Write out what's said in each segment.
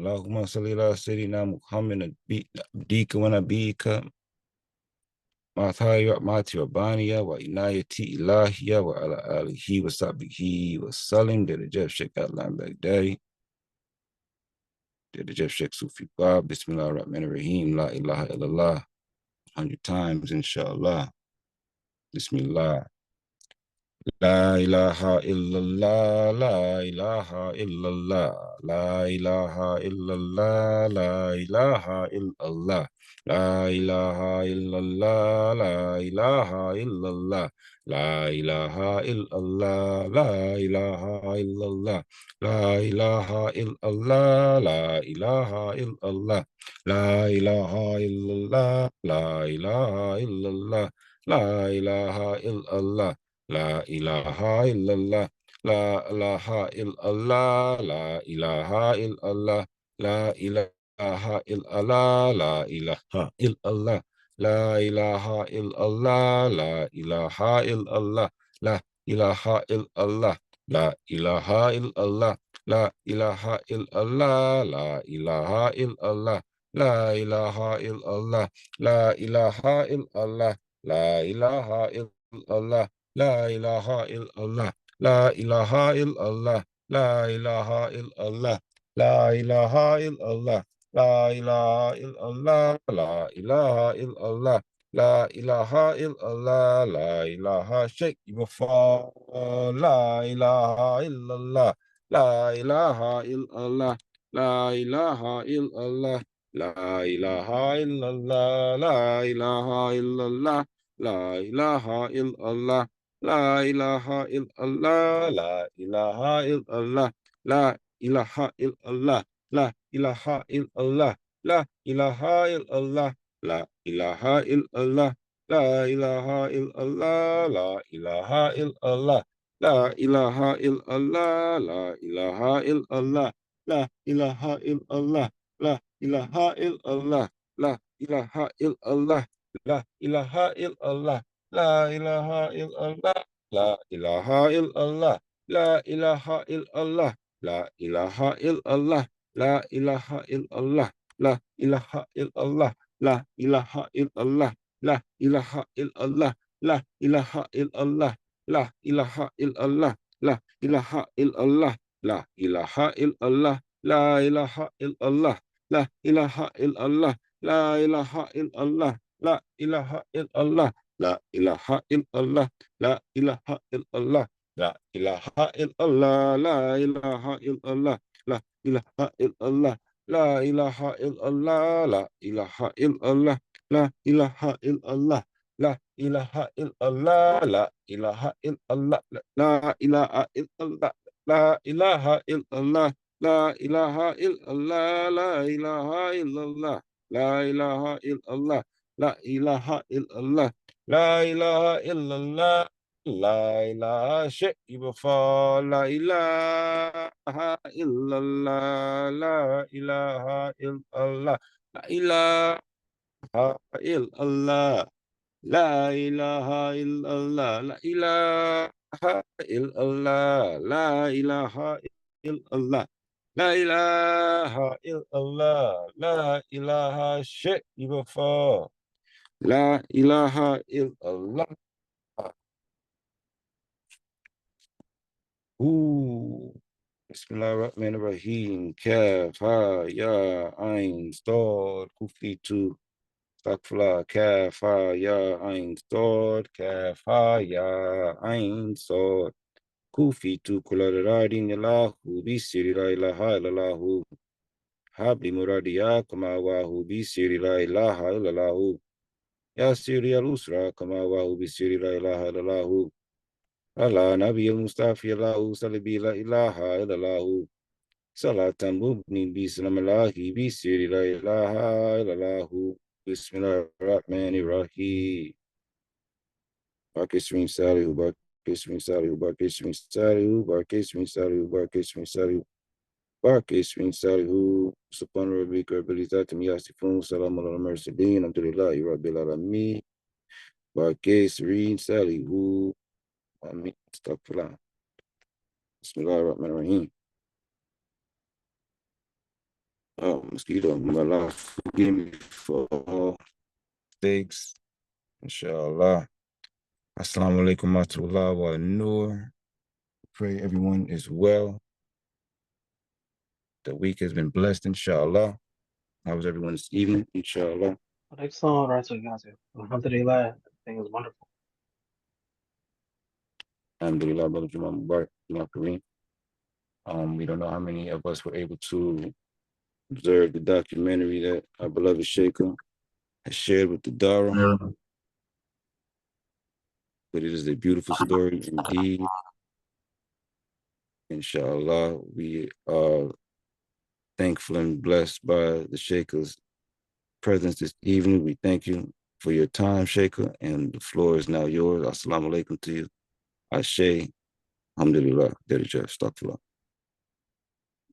Allahumma salli ala Sayyidina Muhammad abdika wa nabiyika Mati Rabbaniya wa Inayati Ilahiya wa ala alihi wa sahbihi wa salim. Did the Jeff Sheikh outline Baghdadi? Did the Jeff Sheikh Sufi Bab? Bismillah ar-Rahman ar-Rahim. La ilaha illallah. 100 times, inshallah. Bismillah. La ilaha illallah, la ilaha illallah, la ilaha illallah, la ilaha illallah, la ilaha illallah, la ilaha illallah, la ilaha illallah, la ilaha illallah, la ilaha illallah, la ilaha illallah, la ilaha illallah, la ilaha illallah, la ilaha illallah. La ilaha illallah, la ilaha illallah, la ilaha illallah, la ilaha illallah, la ilaha illallah, la ilaha illallah, la ilaha illallah, la ilaha illallah, la ilaha illallah, la ilaha illallah, la ilaha illallah, la ilaha illallah, la ilaha illallah, la ilaha illallah. La ilaha illallah, la ilaha illallah, la ilaha illallah, la ilaha illallah, la ilaha illallah, la ilaha illallah, la ilaha illallah, la ilaha shake before, la ilaha illallah, la ilaha illallah, la ilaha illallah, la ilaha illallah, la ilaha illallah, la ilaha illallah. La ilaha illallah, la ilaha illallah, la ilaha illallah, la ilaha illallah, la ilaha illallah, la ilaha illallah, la ilaha illallah, la ilaha illallah, la ilaha illallah, la ilaha illallah, la ilaha illallah, la ilaha illallah, la ilaha illallah, la ilaha illallah. La ilaha illallah, la ilaha illallah, la ilaha illallah, la ilaha illallah, la ilaha illallah, la ilaha illallah, la ilaha illallah, la ilaha illallah, la ilaha illallah, la ilaha illallah, la ilaha illallah, la ilaha illallah, la ilaha illallah, la ilaha illallah, la ilaha illallah, la ilaha illallah. La ilaha illallah, la ilaha illallah, la ilaha illallah, la ilaha illallah, la ilaha illallah, la ilaha illallah, la ilaha illallah, la ilaha illallah, la ilaha illallah, la ilaha illallah, la ilaha illallah, la ilaha illallah, la ilaha illallah, la ilaha illallah, la ilaha illallah, la ilaha illallah. La ilaha illallah, la ilaha shake before, la ilaha illallah, la ilaha illallah, la ilaha illallah, la ilaha illallah, la ilaha illallah, la ilaha illallah. La ilaha illallah, la ilaha shake before. La ilaha illallah. Bismillah ar-Rahman ar-Rahim. Kaf, ha, ya, ain, stod, kufitu, takfla, kaf, ha, ya, ain, stod, kaf, ha, ya, ain, stod, kufitu, kularadin, yalahu, bisiri la ilaha illallahu, habli muradiya, kama wahu, bisiri la ilaha illallahu, ya siri al-usra, kama wahu, bisiri la ilaha illallahu, Allah Nabi al-Mustafi Allahu Salibi la ilaha illallahu Salatan mubni bi salamillahi bi siri la ilaha illallahu Bismillahirrahmanirrahim Barkismin Salihu Barkismin Salihu Barkismin Salihu Barkismin Salihu Barkismin Salihu Barkismin Salihu Subhana rabbika rabbil izzati amma yasifun salamun alal mursalin alhamdulillahi rabbil alamin Barkismin Salihu Amin. Astaghfirullah. Bismillahirrahmanirrahim. Mosquito, may Allah forgive me for all mistakes. Inshallah. Assalamu alaikum wa rahmatullahi wa nur. Pray everyone is well. The week has been blessed, inshallah. How was everyone this evening, inshallah? Excellent, Alhamdulillah, everything is wonderful. Alhamdulillah, brother Jamal Mubarak, Jamal Kareem. We don't know how many of us were able to observe the documentary that our beloved Cheikah has shared with the Darrah, but it is a beautiful story indeed. Inshallah, we are thankful and blessed by the Cheikah's presence this evening. We thank you for your time, Cheikah, and the floor is now yours. Assalamu alaikum to you. Ashe, alhamdulillah, Darrah, astaghfirullah.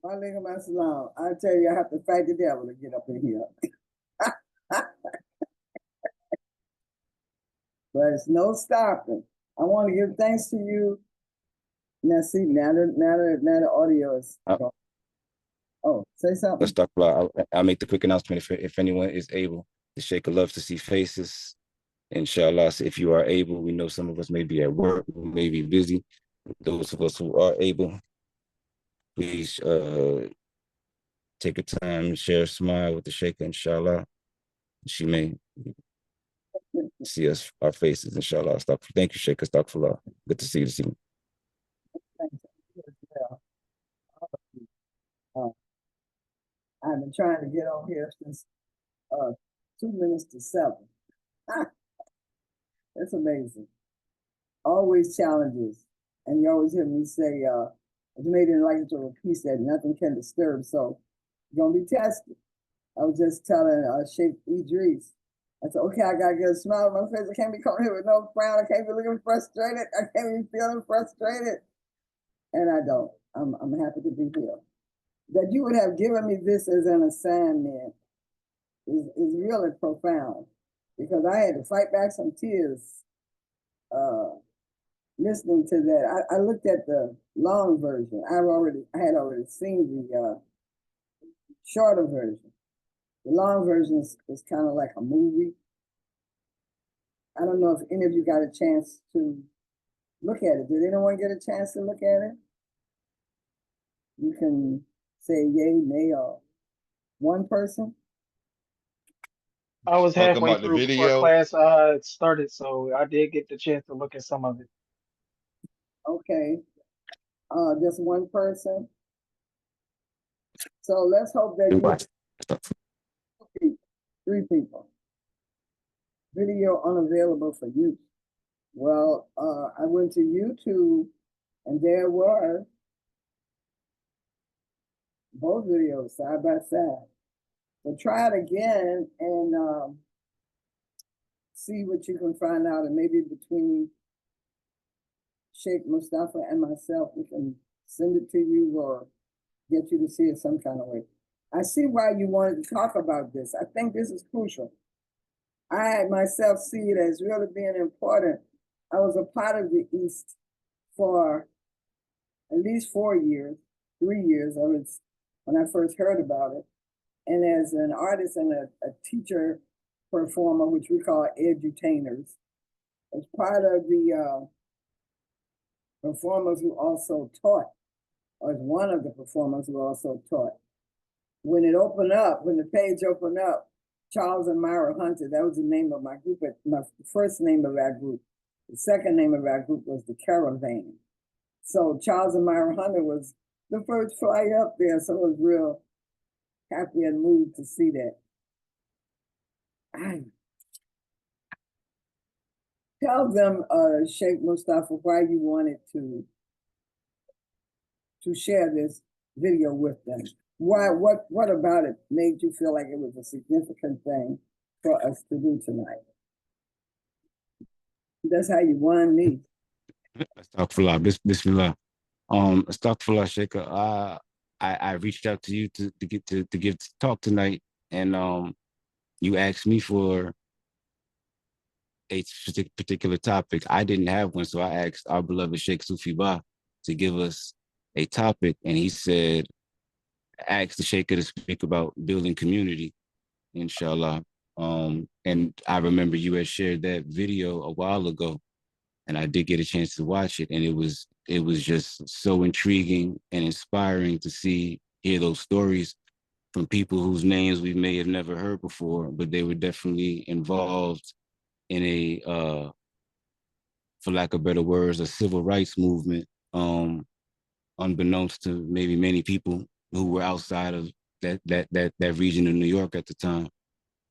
Walaikum assalam. I tell you, I have to fight the devil to get up in here. But it's no stopping. I want to give thanks to you. Now, see, now the audio is. Oh, say something. Let's talk about. I'll make the quick announcement if anyone is able. The Sheikah loves to see faces. Inshallah, so if you are able, we know some of us may be at work, we may be busy. Those of us who are able, please take a time, share a smile with the Sheikah, inshallah. She may see us, our faces, inshallah. Thank you, Sheikah. Astaghfirullah. Good to see you this evening. I've been trying to get on here since 2 minutes to 7. That's amazing. Always challenges. And you always hear me say, made in like to repeat that nothing can disturb. So you're gonna be tested. I was just telling Sheikh Idris, I said, okay, I gotta get a smile on my face. I can't be coming here with no frown. I can't be looking frustrated. I can't be feeling frustrated. And I don't. I'm happy to be here. That you would have given me this as an assignment is really profound, because I had to fight back some tears listening to that. I looked at the long version. I had already seen the shorter version. The long version is kind of like a movie. I don't know if any of you got a chance to look at it. Did anyone get a chance to look at it? You can say yay, nay, or one person. I was halfway About the through before video. class started, so I did get the chance to look at some of it. Okay. Just one person. So let's hope that you 3 people. Video unavailable for use. Well, I went to YouTube and there were both videos side by side. So try it again and see what you can find out, and maybe between Sheikh Mustafa and myself, we can send it to you or get you to see it some kind of way. I see why you wanted to talk about this. I think this is crucial. I myself see it as really being important. I was a part of the East for at least 4 years, 3 years of it when I first heard about it. And as an artist and a teacher performer, which we call edutainers, as part of the performers who also taught, or as one of the performers who also taught. When it opened up, when the page opened up, Charles and Myra Hunter, that was the name of my group, my first name of our group. The second name of our group was the Caravan. So Charles and Myra Hunter was the first flight up there, so I was real happy and moved to see that. Tell them, Sheikh Mustafa, why you wanted to share this video with them. Why? What about it made you feel like it was a significant thing for us to do tonight? That's how you won me. Astaghfirullah, Bismillah. Astaghfirullah, Cheikah. I reached out to you to give talk tonight, and you asked me for a particular topic. I didn't have one, so I asked our beloved Sheikh Sufi Ba to give us a topic, and he said asked the Cheikah to speak about building community, inshallah. And I remember you had shared that video a while ago, and I did get a chance to watch it, and it was just so intriguing and inspiring to hear those stories from people whose names we may have never heard before, but they were definitely involved in for lack of better words, a civil rights movement, unbeknownst to maybe many people who were outside of that region of New York at the time.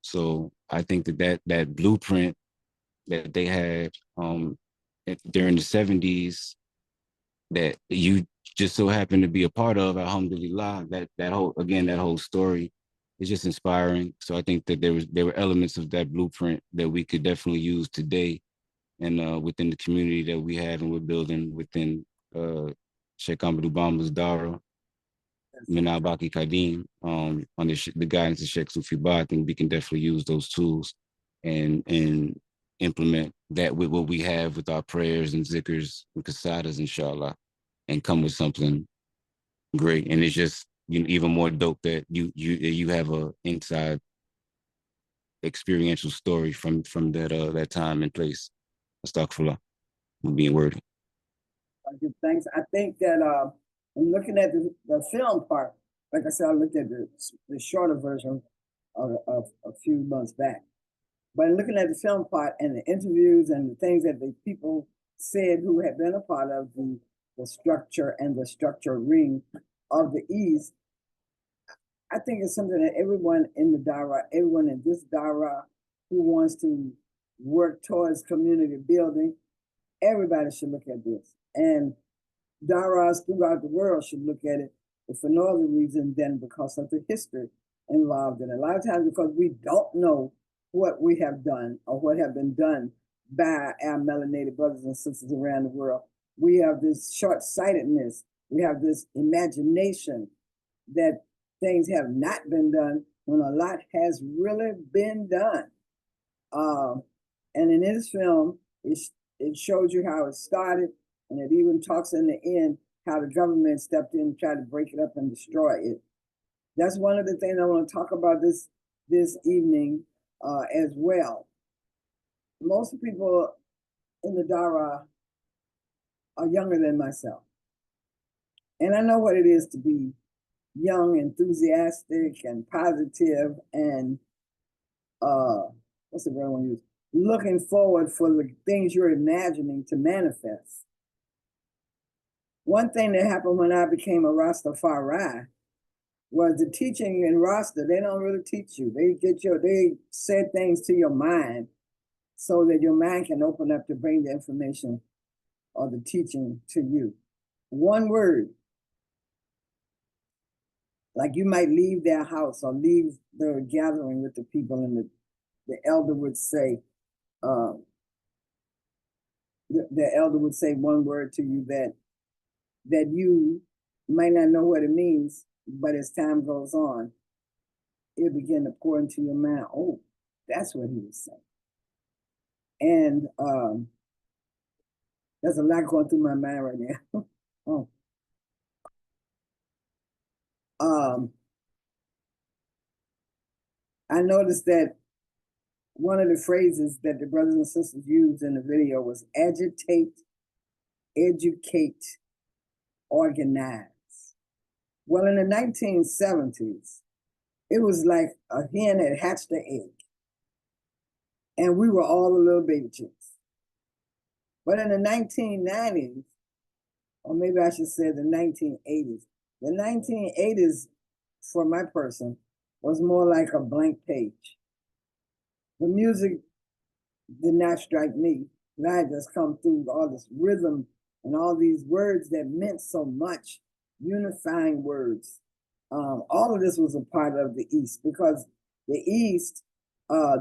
So I think that blueprint that they had during the 70s that you just so happen to be a part of, alhamdulillah, that whole story is just inspiring. So I think that there were elements of that blueprint that we could definitely use today and within the community that we have and we're building within Sheikh Ahmadou Bamba's Darrah, Minal Baki Kadim, under the guidance of Sheikh Sufi Ba. I think we can definitely use those tools and implement that with what we have with our prayers and zikrs and kasadas, inshallah, and come with something great. And it's just even more dope that you have a inside experiential story from that time and place. Astaghfirullah, being wordy. Thanks. I think that in looking at the film part, like I said, I looked at the shorter version of a few months back. But in looking at the film part and the interviews and the things that the people said who had been a part of the structure and the structuring of the East, I think it's something that everyone in the Darrah, everyone in this Darrah who wants to work towards community building, everybody should look at this. And Darrahs throughout the world should look at it, if for no other reason than because of the history involved in it. A lot of times because we don't know what we have done or what have been done by our melanated brothers and sisters around the world. We have this short-sightedness. We have this imagination that things have not been done when a lot has really been done. And in this film, it shows you how it started, and it even talks in the end how the government stepped in and tried to break it up and destroy it. That's one of the things I want to talk about this evening as well. Most people in the Darrah are younger than myself. And I know what it is to be young, enthusiastic, and positive, and what's the word I want to use? Looking forward for the things you're imagining to manifest. One thing that happened when I became a Rastafari was the teaching in Rasta. They don't really teach you. They said things to your mind so that your mind can open up to bring the information or the teaching to you. One word, like you might leave their house or leave the gathering with the people, and the elder would say, the elder would say one word to you that you might not know what it means, but as time goes on, it begin to pour into your mind. Oh, that's what he was saying. And there's a lot going through my mind right now. Oh. I noticed that one of the phrases that the brothers and sisters used in the video was agitate, educate, organize. Well, in the 1970s, it was like a hen had hatched an egg, and we were all the little baby chicks. But in the 1990s, or maybe I should say the 1980s, the 1980s, for my person, was more like a blank page. The music did not strike me. I had just come through all this rhythm and all these words that meant so much, unifying words. All of this was a part of the East, because the East,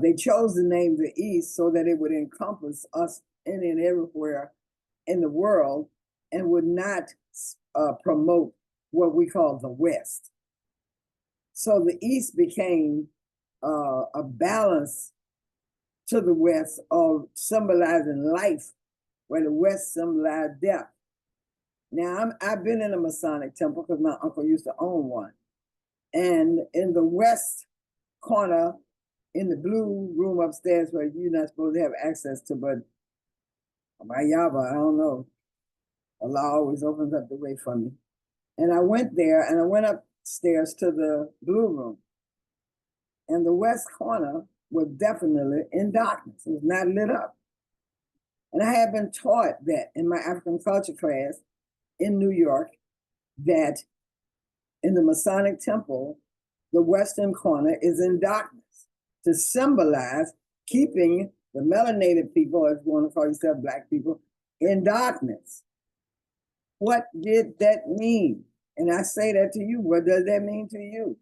they chose the name the East so that it would encompass us in and everywhere in the world, and would not promote what we call the West. So the East became a balance to the West, of symbolizing life, where the West symbolized death. Now, I've been in a Masonic temple because my uncle used to own one. And in the west corner, in the blue room upstairs where you're not supposed to have access to, but Ayaba, I don't know. Allah always opens up the way for me. And I went there and I went upstairs to the blue room. And the west corner was definitely in darkness. It was not lit up. And I had been taught that in my African culture class in New York, that in the Masonic temple, the western corner is in darkness to symbolize keeping the melanated people, if you want to call yourself Black people, in darkness. What did that mean? And I say that to you. What does that mean to you?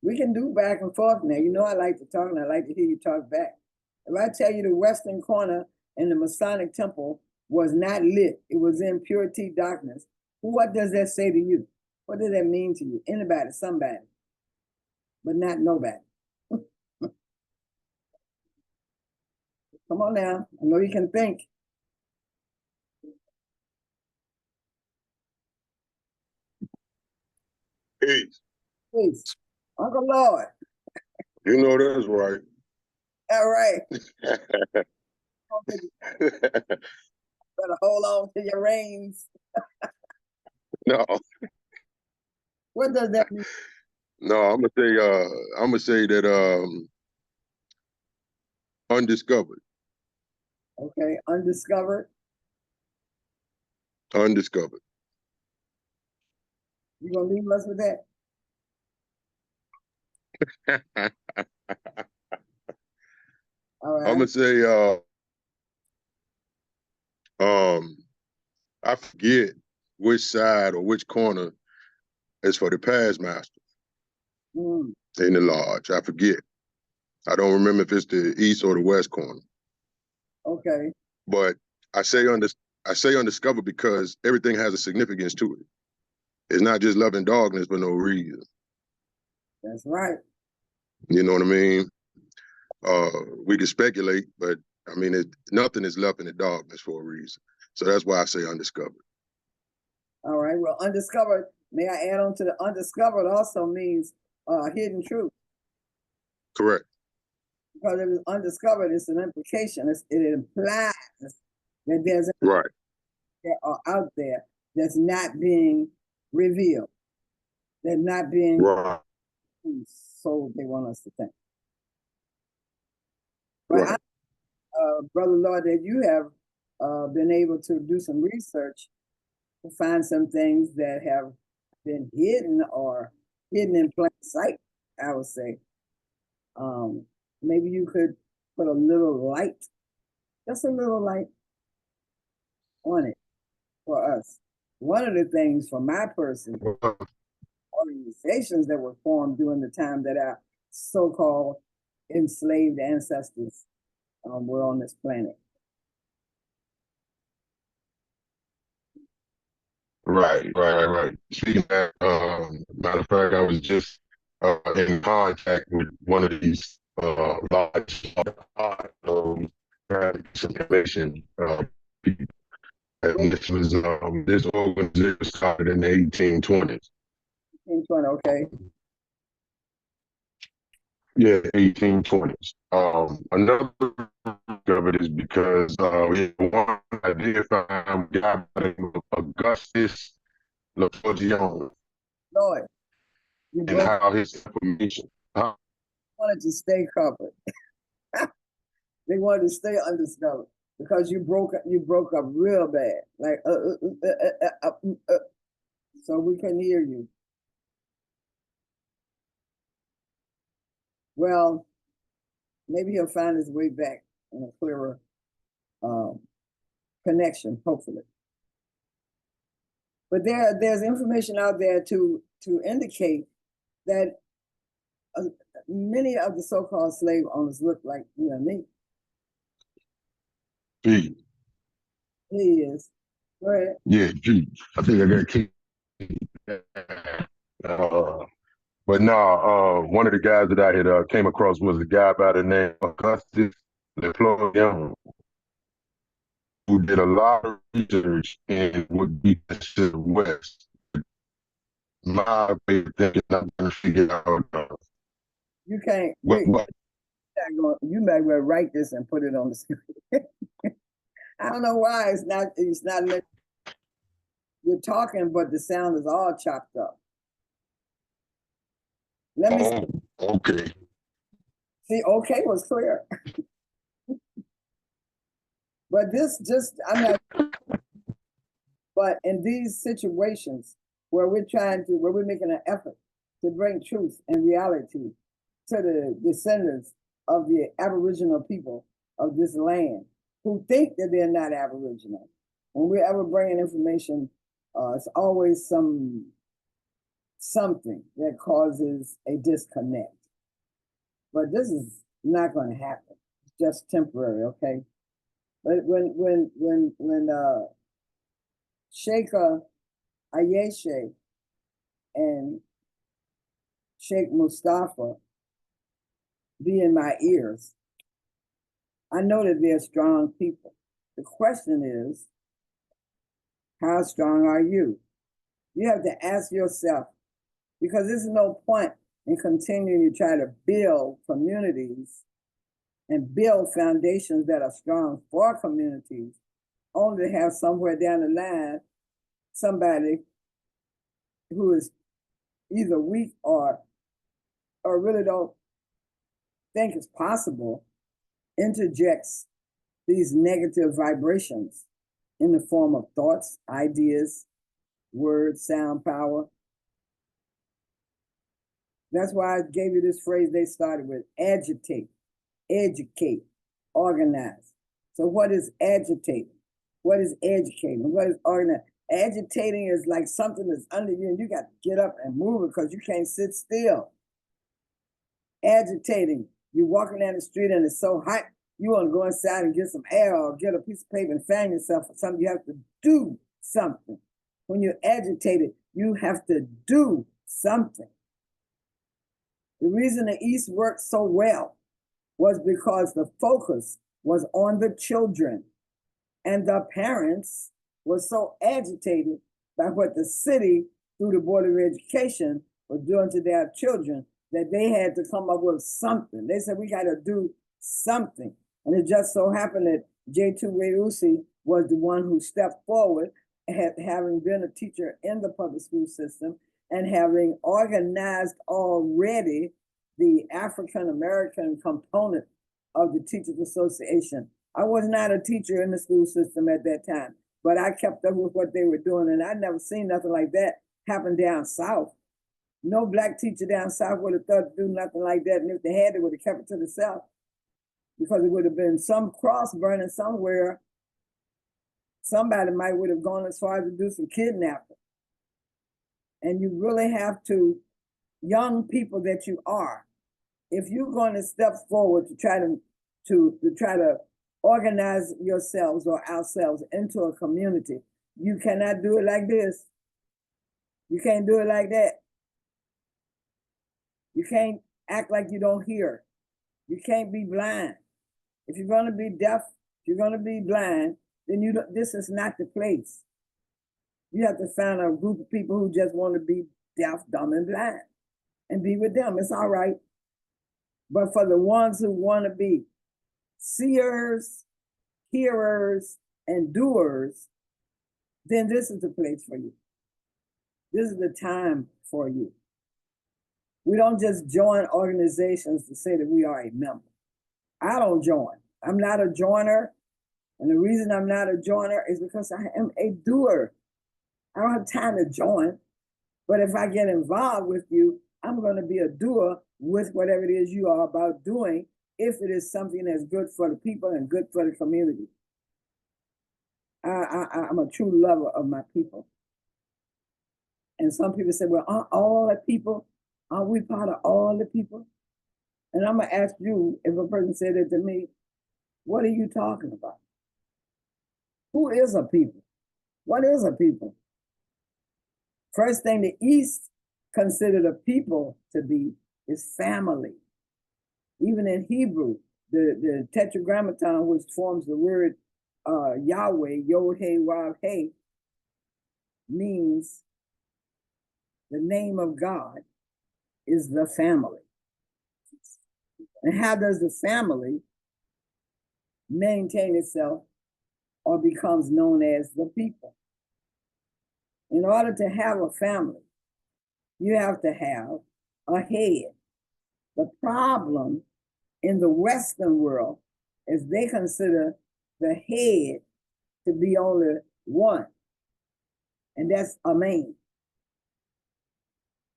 We can do back and forth now. You know I like to talk and I like to hear you talk back. If I tell you the western corner in the Masonic temple was not lit, it was in purity darkness, what does that say to you? What does that mean to you? Anybody, somebody, but not nobody. Come on now. I know you can think. Peace. Please. Uncle Lord. You know that's right. All right. Better hold on to your reins. No, What does that mean? no, I'm gonna say that undiscovered. Okay, undiscovered. Undiscovered. You gonna leave us with that? All right. I'm gonna say I forget which side or which corner is for the past master Mm, in the lodge. I forget. I don't remember if it's the east or the west corner. okay. But I say undiscovered because everything has a significance to it. It's not just loving darkness for no reason. That's right. You know what I mean? We can speculate, but I mean, nothing is left in the darkness for a reason. So that's why I say undiscovered. All right. Well, undiscovered, may I add on to the undiscovered also means hidden truth. Correct. Because if it's undiscovered, it's an implication. It implies that there's Right. that are out there that's not being revealed. They're not being Right. so they want us to think. But Right. Brother Lord, that you have been able to do some research to find some things that have been hidden or hidden in plain sight, I would say. Maybe you could put a little light, just a little light on it for us. One of the things for my person, organizations that were formed during the time that our so-called enslaved ancestors were on this planet. Right. Speaking of that, matter of fact, I was just in contact with one of these large had some information. And this organization was started in the 1820s. 1820, okay. Yeah, 1820s. Another of it is because one I did find a guy by the name of Augustus LaForgione Lord, you and both how his information. wanted to stay covered. They wanted to stay undiscovered because you broke up real bad. Like so we couldn't hear you. Well, maybe he'll find his way back in a clearer connection, hopefully. But there's information out there to indicate that many of the so-called slave owners look like you and me. G. He is. Go ahead. Yeah, G. I think I got kicked. But no, one of the guys that I had came across was a guy by the name of Augustus LaFleur, who did a lot of research in what would be considered West. my way of thinking. I'm trying to figure out You can't. what. You might well write this and put it on the screen. I don't know why it's not. It's not. You're talking, but the sound is all chopped up. Let me Okay. see. Okay was clear. But this just, I'm not, but in these situations where we're making an effort to bring truth and reality to the descendants of the Aboriginal people of this land who think that they're not Aboriginal. When we're ever bringing information, it's always something that causes a disconnect. But this is not going to happen. It's just temporary, okay? But when Cheikah, Ayeshe, and Sheikh Mustafa be in my ears, I know that they're strong people. The question is, how strong are you? You have to ask yourself, because there's no point in continuing to try to build communities and build foundations that are strong for communities, only to have somewhere down the line somebody who is either weak or really don't think it's possible interjects these negative vibrations in the form of thoughts, ideas, words, sound, power. That's why I gave you this phrase they started with: agitate, educate, organize. So what is agitating? What is educating? What is organizing? Agitating is like something that's under you and you got to get up and move it because you can't sit still. Agitating, you're walking down the street and it's so hot, you want to go inside and get some air or get a piece of paper and fan yourself or something. You have to do something. When you're agitated, you have to do something. The reason the East worked so well was because the focus was on the children, and the parents were so agitated by what the city, through the Board of Education, was doing to their children that they had to come up with something. They said, we got to do something. And it just so happened that J2 Weusi was the one who stepped forward, having been a teacher in the public school system and having organized already the African American component of the Teachers Association. I was not a teacher in the school system at that time, but I kept up with what they were doing, and I'd never seen nothing like that happen down south. No black teacher down south would have thought to do nothing like that, and if they had, they would have kept it to themselves, because it would have been some cross burning somewhere. Somebody might would have gone as far as to do some kidnapping. And you really have to, young people that you are, if you're going to step forward to try to organize yourselves or ourselves into a community, you cannot do it like this. You can't do it like that. You can't act like you don't hear. You can't be blind. If you're going to be deaf, if you're going to be blind, then this is not the place. You have to find a group of people who just want to be deaf, dumb, and blind and be with them. It's all right. But for the ones who want to be seers, hearers, and doers, then this is the place for you. This is the time for you. We don't just join organizations to say that we are a member. I don't join. I'm not a joiner. And the reason I'm not a joiner is because I am a doer. I don't have time to join. But if I get involved with you, I'm going to be a doer with whatever it is you are about doing, if it is something that's good for the people and good for the community. I'm a true lover of my people. And some people say, well, aren't all the people, aren't we part of all the people? And I'm going to ask you, if a person said that to me, what are you talking about? Who is a people? What is a people? First thing the East considered a people to be is family. Even in Hebrew, the tetragrammaton, which forms the word Yahweh, Yod-He, Wav-He, means the name of God is the family. And how does the family maintain itself or becomes known as the people? In order to have a family, you have to have a head. The problem in the Western world is they consider the head to be only one, and that's a man.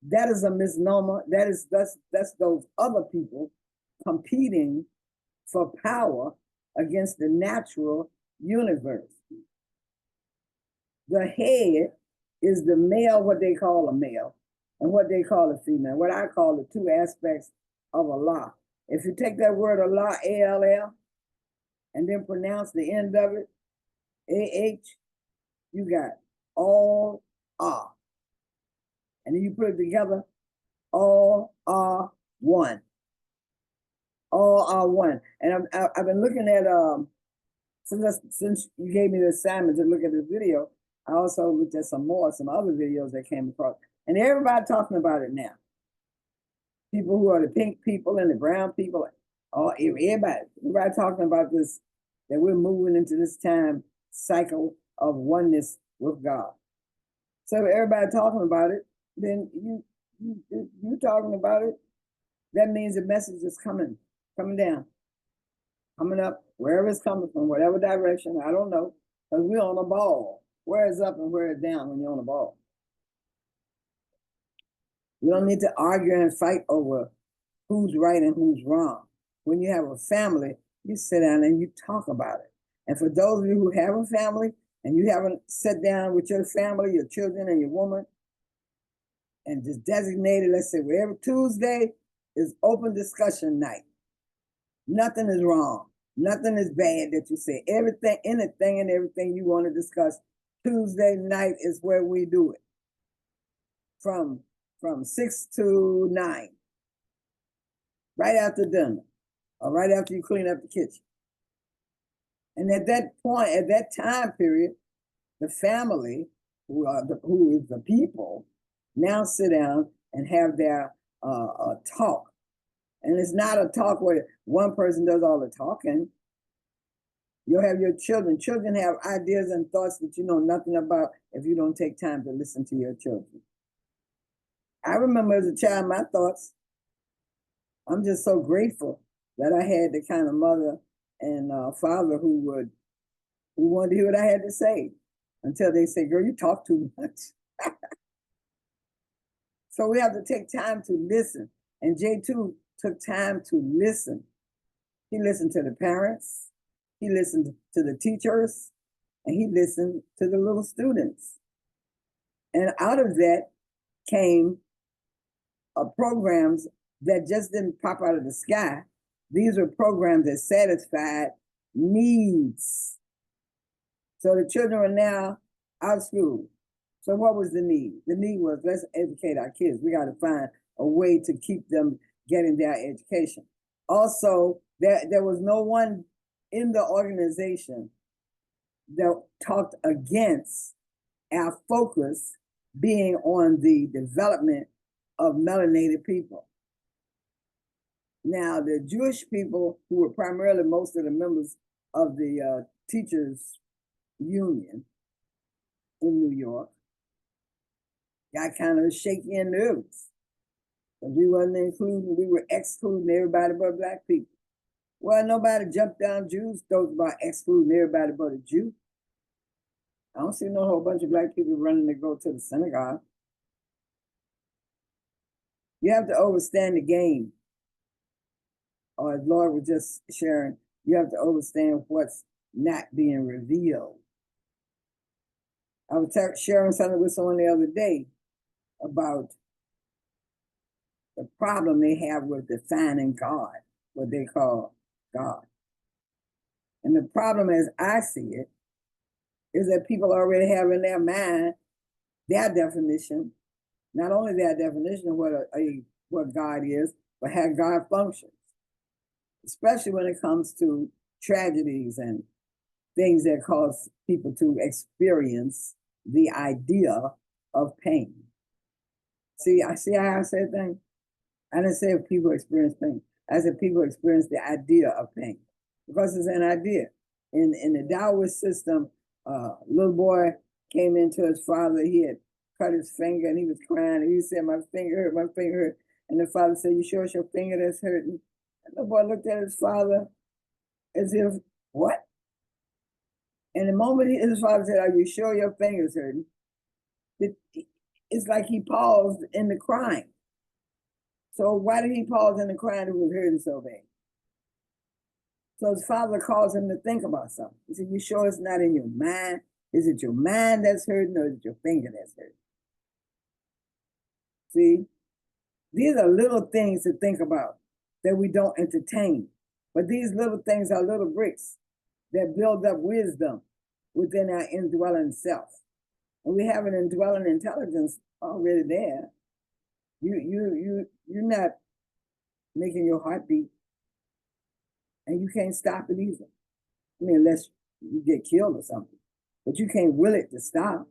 That is a misnomer. That's those other people competing for power against the natural universe. The head is the male, what they call a male, and what they call a female, what I call the two aspects of Allah. If you take that word Allah, A-L-L, and then pronounce the end of it, A-H, you got all are. And then you put it together, all are one. All are one. And I've been looking at, since you gave me the assignment to look at this video, I also looked at some other videos that came across. And everybody talking about it now. People who are the pink people and the brown people, everybody talking about this, that we're moving into this time cycle of oneness with God. So if everybody talking about it, then you talking about it, that means the message is coming down, coming up, wherever it's coming from, whatever direction, I don't know, because we're on a ball. Where is up and where is down when you're on a ball? We don't need to argue and fight over who's right and who's wrong. When you have a family, you sit down and you talk about it. And for those of you who have a family and you haven't sat down with your family, your children and your woman, and just designated, let's say, every Tuesday is open discussion night. Nothing is wrong. Nothing is bad that you say. Everything, anything and everything you want to discuss, Tuesday night is where we do it. From 6 to 9. Right after dinner. Or right after you clean up the kitchen. And at that point, at that time period, the family, who is the people, now sit down and have their talk. And it's not a talk where one person does all the talking. You'll have your children. Children have ideas and thoughts that you know nothing about if you don't take time to listen to your children. I remember as a child, my thoughts, I'm just so grateful that I had the kind of mother and father who wanted to hear what I had to say until they say, girl, you talk too much. So we have to take time to listen. And J2 took time to listen. He listened to the parents, he listened to the teachers, and he listened to the little students. And out of that came programs that just didn't pop out of the sky. These were programs that satisfied needs. So the children are now out of school. So what was the need? The need was, let's educate our kids. We got to find a way to keep them getting their education. Also, there was no one in the organization that talked against our focus being on the development of melanated people. Now, the Jewish people, who were primarily most of the members of the teachers' union in New York, got kind of shaky and nervous. Because we were excluding everybody but black people. Well, nobody jumped down Jews' throats about excluding everybody but a Jew. I don't see no whole bunch of black people running to go to the synagogue. You have to understand the game. Or as Lord was just sharing, you have to understand what's not being revealed. I was sharing something with someone the other day about the problem they have with defining God, what they call God. And the problem, as I see it, is that people already have in their mind their definition, not only their definition of what God is, but how God functions, especially when it comes to tragedies and things that cause people to experience the idea of pain. See, I see how I said things. I didn't say if people experience pain. I said people experience the idea of pain because it's an idea. In the Taoist system, little boy came into his father. He had cut his finger and he was crying. And he said, "My finger hurt. My finger hurt." And the father said, "You sure it's your finger that's hurting?" And the boy looked at his father as if, "What?" And the moment his father said, "Are you sure your finger's hurting?" It's like he paused in the crying. So why did he pause in the crying if it was hurting so bad? So his father calls him to think about something. He said, "You sure it's not in your mind? Is it your mind that's hurting or is it your finger that's hurting?" See, these are little things to think about that we don't entertain. But these little things are little bricks that build up wisdom within our indwelling self. And we have an indwelling intelligence already there. You're not making your heart beat, and you can't stop it either. I mean, unless you get killed or something, but you can't will it to stop.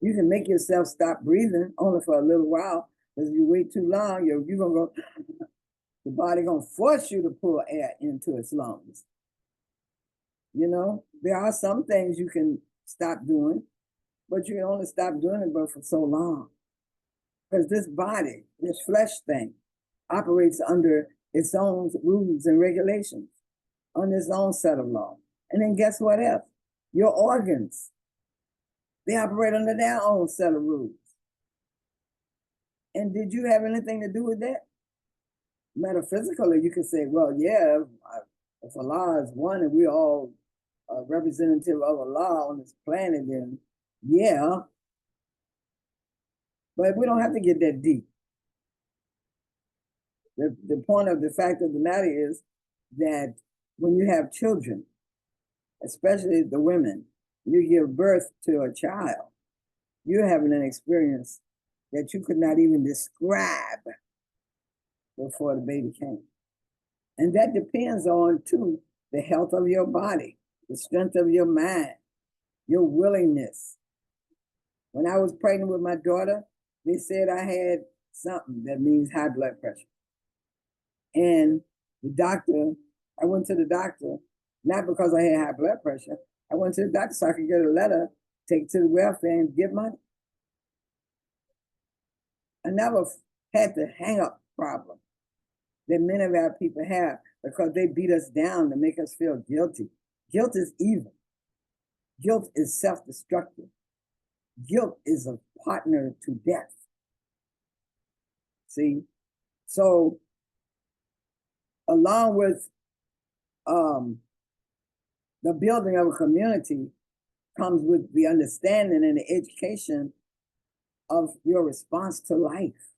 You can make yourself stop breathing only for a little while, because if you wait too long, you're gonna go. The body gonna force you to pull air into its lungs. You know, there are some things you can stop doing, but you can only stop doing it but for so long. Because this body, this flesh thing, operates under its own rules and regulations, on its own set of laws. And then guess what else? Your organs, they operate under their own set of rules. And did you have anything to do with that? Metaphysically, you could say, well, yeah, if Allah is one and we're all representative of Allah on this planet, then yeah. But we don't have to get that deep. The point of the fact of the matter is that when you have children, especially the women, you give birth to a child, you're having an experience that you could not even describe before the baby came. And that depends on, too, the health of your body, the strength of your mind, your willingness. When I was pregnant with my daughter, they said I had something that means high blood pressure. And I went to the doctor, not because I had high blood pressure. I went to the doctor so I could get a letter, take it to the welfare and get money. I never had the hang-up problem that many of our people have because they beat us down to make us feel guilty. Guilt is evil. Guilt is self-destructive. Guilt is a partner to death. See? So, along with the building of a community comes with the understanding and the education of your response to life.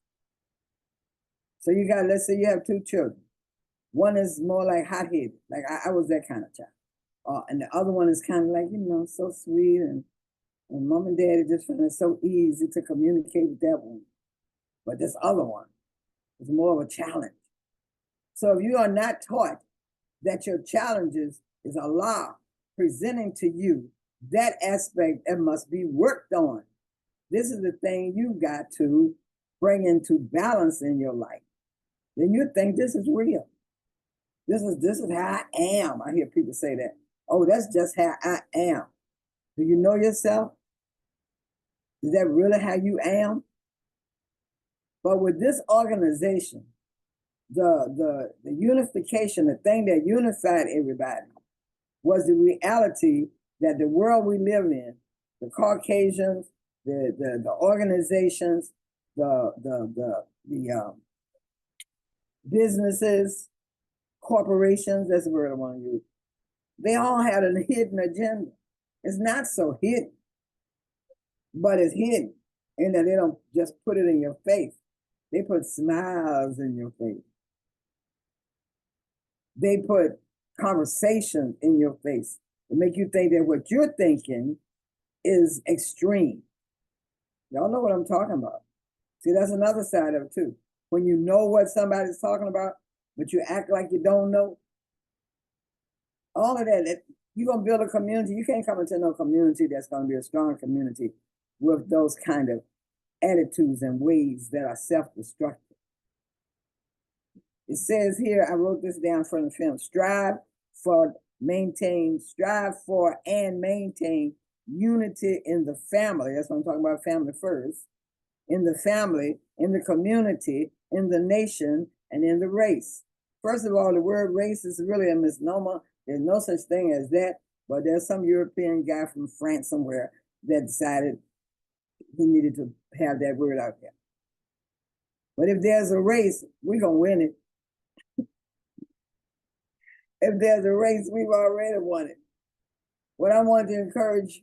So you got, let's say you have two children. One is more like hot-headed, like I was that kind of child. And the other one is kind of like, so sweet, and mom and daddy just find it so easy to communicate with that one. But this other one is more of a challenge. So if you are not taught that your challenges is Allah presenting to you that aspect that must be worked on, this is the thing you got to bring into balance in your life. Then you think this is real. This is how I am. I hear people say that. Oh, that's just how I am. Do you know yourself? Is that really how you am? But with this organization, the unification, the thing that unified everybody was the reality that the world we live in, the Caucasians, the organizations, the businesses, corporations, that's the word I want to use, they all had a hidden agenda. It's not so hidden, but it's hidden in that they don't just put it in your face. They put smiles in your face. They put conversation in your face to make you think that what you're thinking is extreme. Y'all know what I'm talking about. See, that's another side of it too. When you know what somebody's talking about, but you act like you don't know, all of that, you're going to build a community. You can't come into no community that's going to be a strong community with those kind of attitudes and ways that are self-destructive. It says here, I wrote this down from the film, strive for and maintain unity in the family. That's what I'm talking about, family first. In the family, in the community, in the nation, and in the race. First of all, the word race is really a misnomer. There's no such thing as that, but there's some European guy from France somewhere that decided he needed to have that word out there. But if there's a race, we're going to win it. If there's a race, we've already won it. What I want to encourage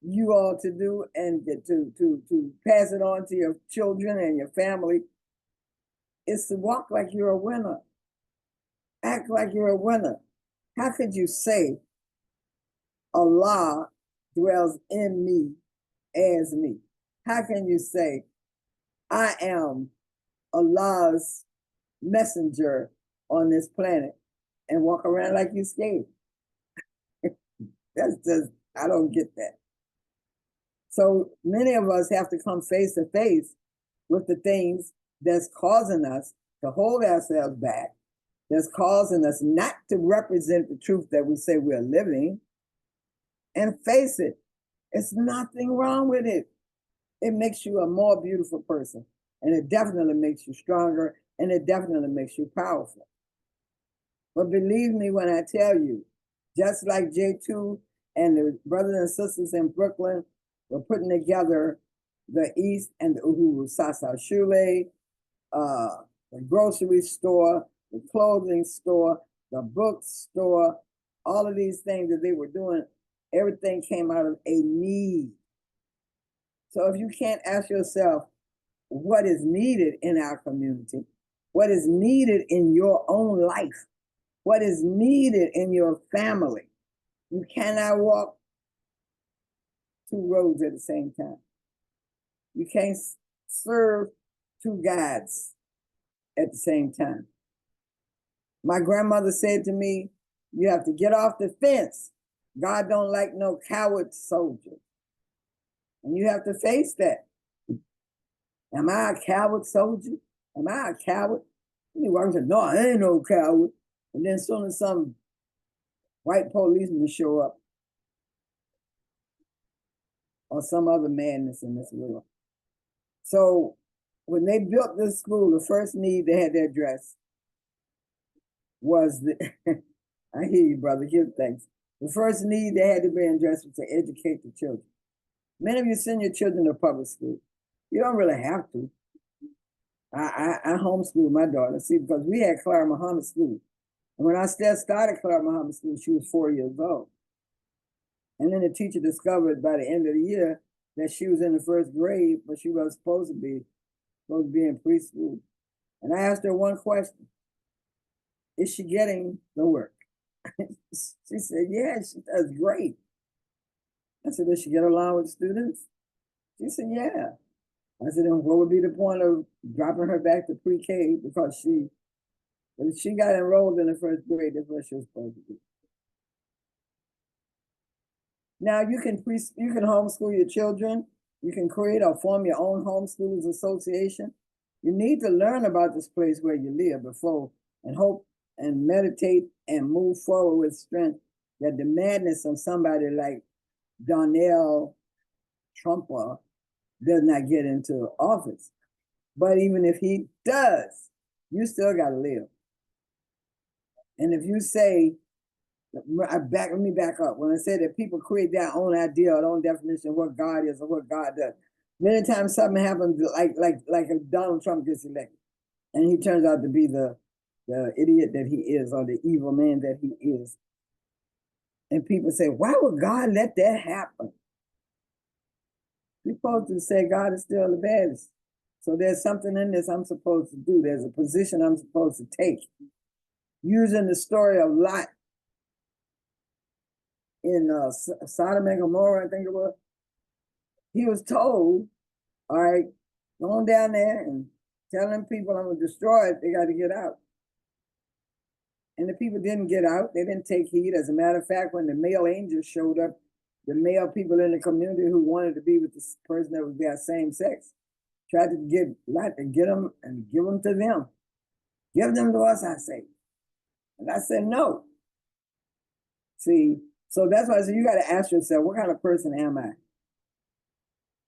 you all to do and to pass it on to your children and your family is to walk like you're a winner. Act like you're a winner. How could you say Allah dwells in me as me? How can you say I am Allah's messenger on this planet and walk around like you're scared? That's just, I don't get that. So many of us have to come face to face with the things that's causing us to hold ourselves back, that's causing us not to represent the truth that we say we're living, and face it. It's nothing wrong with it. It makes you a more beautiful person, and it definitely makes you stronger, and it definitely makes you powerful. But believe me when I tell you, just like J2 and the brothers and sisters in Brooklyn were putting together the East and the Uhuru Sasa Shule, the grocery store, the clothing store, the bookstore, all of these things that they were doing, everything came out of a need. So if you can't ask yourself what is needed in our community, what is needed in your own life, what is needed in your family, you cannot walk two roads at the same time. You can't serve two gods at the same time. My grandmother said to me, you have to get off the fence. God don't like no coward soldier. And you have to face that. Am I a coward soldier? Am I a coward? Anyone said, no, I ain't no coward. And then as soon as some white policeman show up, or some other madness in this world. So when they built this school, the first need they had to address was the, I hear you, brother, give thanks. The first need they had to be addressed was to educate the children. Many of you send your children to public school. You don't really have to. I homeschooled my daughter, see, because we had Clara Muhammad School. And when I started Clara Muhammad School, she was 4 years old. And then the teacher discovered by the end of the year that she was in the first grade, but she was supposed to be in preschool. And I asked her one question: is she getting the work? She said, yeah, she does great. I said, does she get along with the students? She said, yeah. I said, then what would be the point of dropping her back to pre-K because she got enrolled in the first grade, that's what she was supposed to do. Now you can homeschool your children. You can create or form your own homeschoolers association. You need to learn about this place where you live before and hope and meditate and move forward with strength that the madness of somebody like Donald Trump does not get into office. But even if he does, you still got to live. And if you say, let me back up. When I said that people create their own idea or their own definition of what God is or what God does, many times something happens like if Donald Trump gets elected and he turns out to be the idiot that he is or the evil man that he is. And people say, why would God let that happen? You're supposed to say God is still the best. So there's something in this I'm supposed to do. There's a position I'm supposed to take. Using the story of Lot in Sodom and Gomorrah, I think it was, he was told, all right, go on down there and tell them people I'm going to destroy it. They got to get out. And the people didn't get out. They didn't take heed. As a matter of fact, when the male angels showed up, the male people in the community who wanted to be with this person that was their same sex Tried to get them and give them to them. Give them to us, I say. And I said, no. See, so that's why I said, you got to ask yourself, what kind of person am I?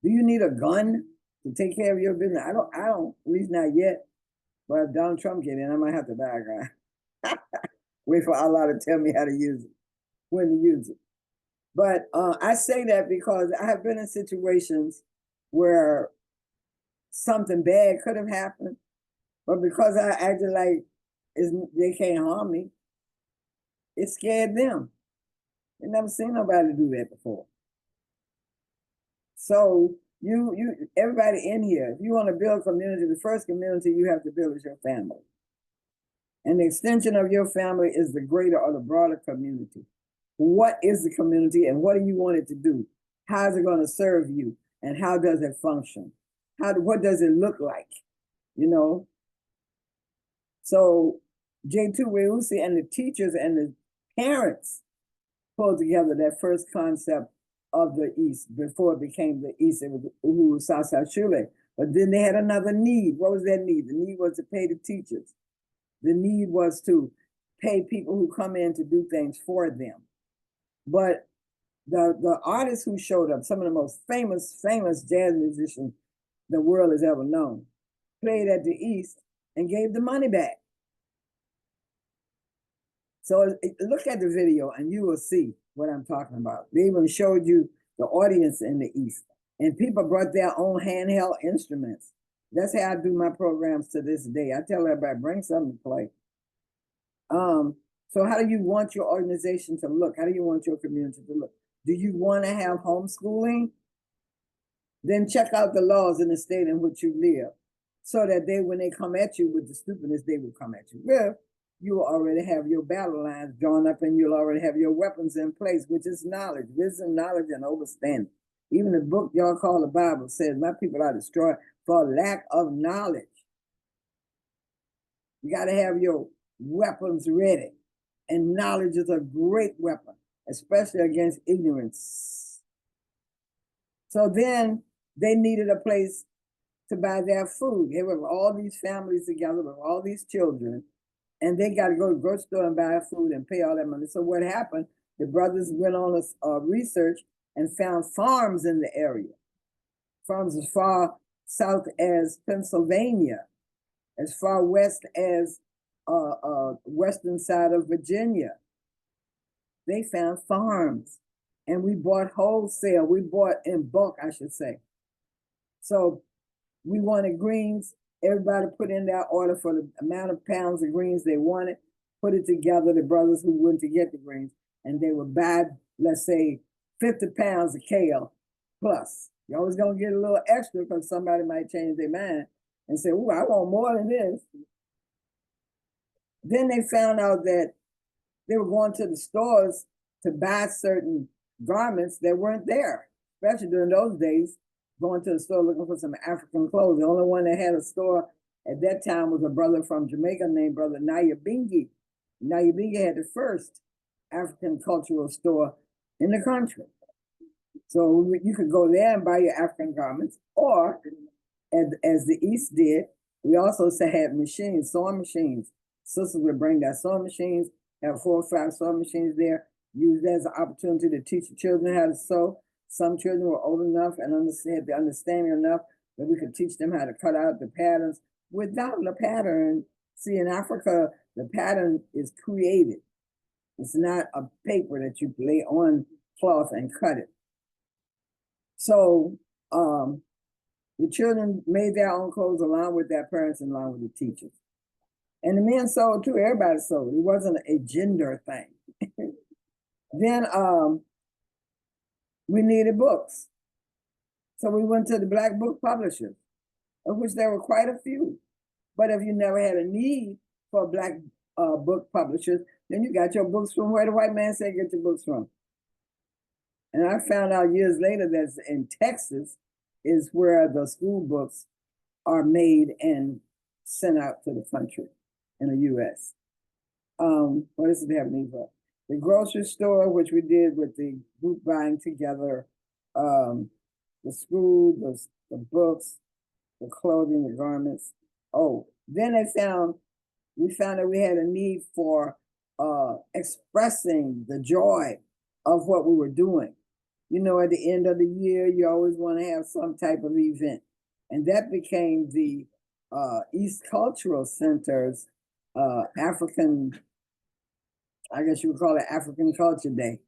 Do you need a gun to take care of your business? I don't, at least not yet. But if Donald Trump get in, I might have to buy a gun. Wait for Allah to tell me how to use it, when to use it. But I say that because I have been in situations where something bad could have happened, but because I acted like they can't harm me, it scared them. They never seen nobody do that before. So everybody in here, if you want to build a community, the first community you have to build is your family. And the extension of your family is the greater or the broader community. What is the community and what do you want it to do? How is it going to serve you? And how does it function? What does it look like? You know? So J2 Weusi and the teachers and the parents pulled together that first concept of the East before it became the East. It was Uhuru Sasa Shule. But then they had another need. What was that need? The need was to pay the teachers. The need was to pay people who come in to do things for them. But the artists who showed up, some of the most famous jazz musicians the world has ever known, played at the East and gave the money back. So look at the video and you will see what I'm talking about. They even showed you the audience in the East. And people brought their own handheld instruments. That's how I do my programs to this day. I tell everybody, bring something to play. So how do you want your organization to look? How do you want your community to look? Do you want to have homeschooling? Then check out the laws in the state in which you live so that when they come at you with the stupidness, they will come at you with. You will already have your battle lines drawn up and you'll already have your weapons in place, which is knowledge, wisdom, knowledge, and understanding. Even the book y'all call the Bible says, my people are destroyed for lack of knowledge. You got to have your weapons ready. And knowledge is a great weapon, especially against ignorance. So then they needed a place to buy their food. They were all these families together with all these children, and they got to go to the grocery store and buy food and pay all that money. So what happened? The brothers went on a research and found farms in the area. Farms as far south as Pennsylvania, as far west as western side of Virginia. They found farms, and we bought wholesale. We bought in bulk, I should say. So we wanted greens. Everybody put in their order for the amount of pounds of greens they wanted, put it together, the brothers who went to get the greens, and they would buy, let's say, 50 pounds of kale plus. You're always going to get a little extra because somebody might change their mind and say, oh, I want more than this. Then they found out that they were going to the stores to buy certain garments that weren't there, especially during those days, going to the store looking for some African clothes. The only one that had a store at that time was a brother from Jamaica named Brother Nyabingi. Nyabingi had the first African cultural store in the country. So you could go there and buy your African garments, or as the East did, we also had machines, sewing machines. Sisters would bring their sewing machines, have 4 or 5 sewing machines there, use that as an opportunity to teach the children how to sew. Some children were old enough and had the understanding enough that we could teach them how to cut out the patterns without the pattern. See, in Africa, the pattern is created. It's not a paper that you lay on cloth and cut it. So the children made their own clothes along with their parents and along with the teachers. And the men sewed too, everybody sewed. It wasn't a gender thing. Then we needed books. So we went to the Black book publishers, of which there were quite a few. But if you never had a need for Black book publishers, then you got your books from where the white man said get your books from. And I found out years later that in Texas is where the school books are made and sent out to the country in the U.S. What else did they have need for? The grocery store, which we did with the group buying together, the school, the books, the clothing, the garments. Oh, then we found that we had a need for expressing the joy of what we were doing. You know, at the end of the year, you always want to have some type of event. And that became the East Cultural Center's African, I guess you would call it African Culture Day.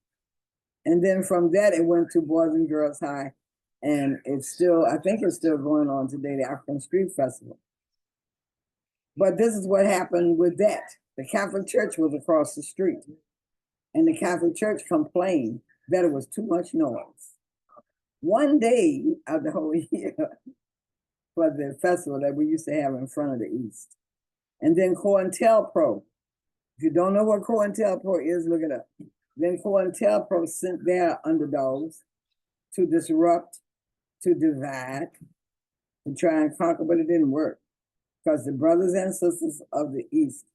And then from that, it went to Boys and Girls High. And it's still, I think it's still going on today, the African Street Festival. But this is what happened with that. The Catholic Church was across the street. And the Catholic Church complained that it was too much noise. One day of the whole year for the festival that we used to have in front of the East. And then COINTELPRO. If you don't know what COINTELPRO is, look it up. Then COINTELPRO sent their underdogs to disrupt, to divide, to try and conquer, but it didn't work. Because the brothers and sisters of the East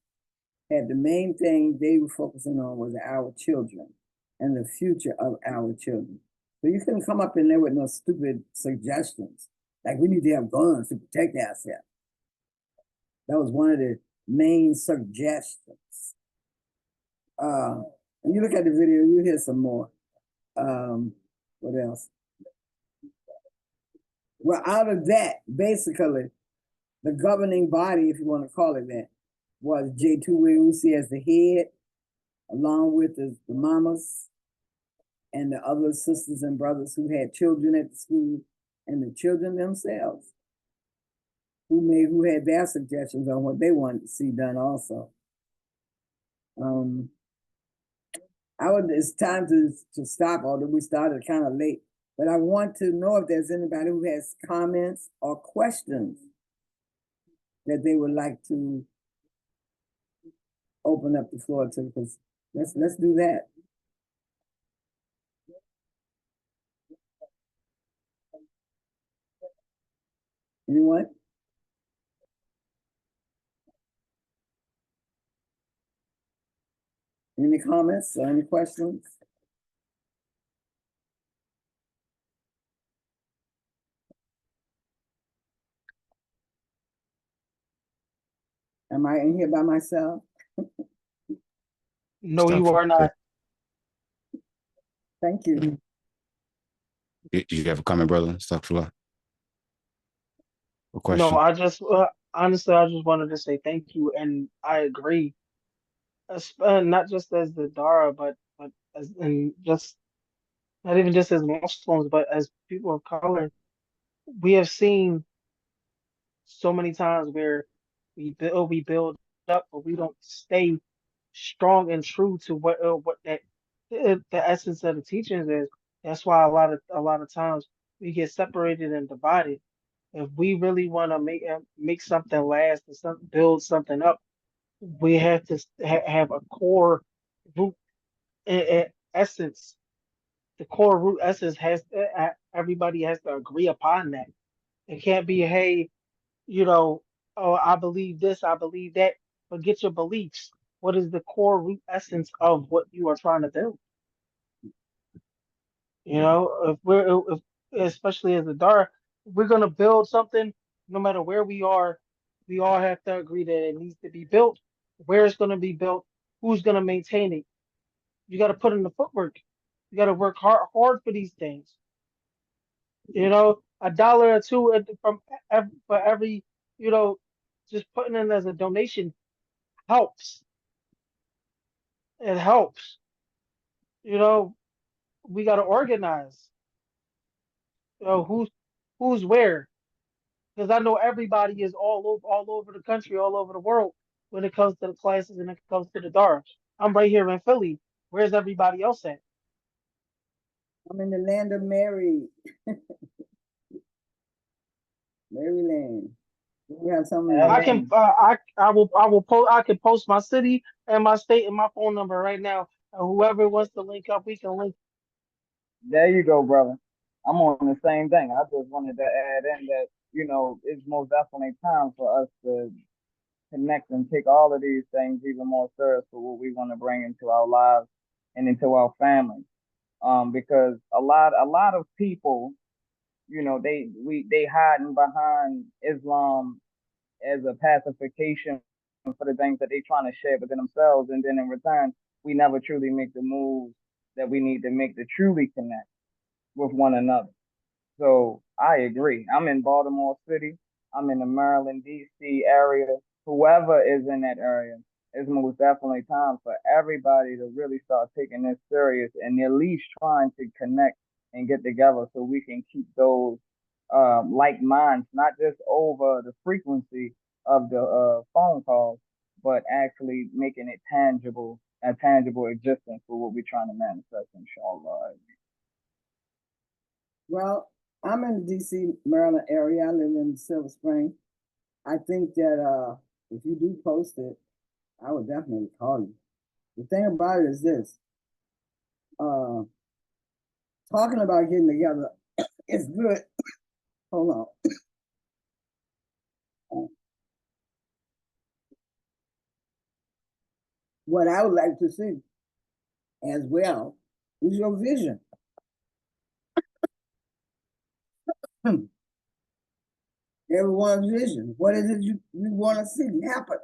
had the main thing they were focusing on was our children and the future of our children. So you couldn't come up in there with no stupid suggestions, like we need to have guns to protect ourselves. That was one of the main suggestions. And you look at the video, you hear some more. What else? Well, out of that, basically, the governing body, if you want to call it that, was J2 as the head, along with the mamas and the other sisters and brothers who had children at the school, and the children themselves, who had their suggestions on what they wanted to see done also. It's time to stop, although we started kind of late, but I want to know if there's anybody who has comments or questions that they would like to open up the floor to, because let's do that. Anyone? Any comments or any questions? Am I in here by myself? No, you are not. Thank you. Did you have a comment, brother? Astaghfirullah. A question? No, I just honestly, I just wanted to say thank you, and I agree. Not just as the Darrah, but as and just not even just as Muslims, but as people of color, we have seen so many times where we build up, but we don't stay strong and true to what that the essence of the teachings is. That's why a lot of times we get separated and divided. If we really want to make something last and build something up, we have to have a core root essence. The core root essence everybody has to agree upon that. It can't be, hey, you know, oh, I believe this, I believe that. Forget your beliefs. What is the core root essence of what you are trying to do? You know, if especially as a Dark, we're gonna build something, no matter where we all have to agree that it needs to be built, where it's gonna be built, who's gonna maintain it. You got to put in the footwork. You got to work hard for these things. You know, a dollar or two for every, you know, just putting in as a donation helps. It helps. You know, we got to organize. You know, who's where? Because I know everybody is all over the country, all over the world when it comes to the classes and it comes to the Dark. I'm right here in Philly. Where's everybody else at? I'm in the land of Mary, Maryland. We have some in I can Maryland. I will post I can post my city and my state and my phone number right now. And whoever wants to link up, we can link. There you go, brother. I'm on the same thing. I just wanted to add in that, it's most definitely time for us to connect and take all of these things even more serious for what we want to bring into our lives and into our families. Because a lot of people you know, they hiding behind Islam as a pacification for the things that they trying to share within themselves, and then in return, we never truly make the moves that we need to make to truly connect with one another. So I agree. I'm in Baltimore City. I'm in the Maryland, D.C. area. Whoever is in that area, it's most definitely time for everybody to really start taking this serious and at least trying to connect and get together so we can keep those like minds, not just over the frequency of the phone calls, but actually making it tangible, a tangible existence for what we're trying to manifest, inshallah. Well, I'm in the DC, Maryland area. I live in Silver Spring. I think that if you do post it, I would definitely call you. The thing about it is this. Talking about getting together is good. Hold on. What I would like to see as well is your vision. Everyone's vision. What is it you want to see happen?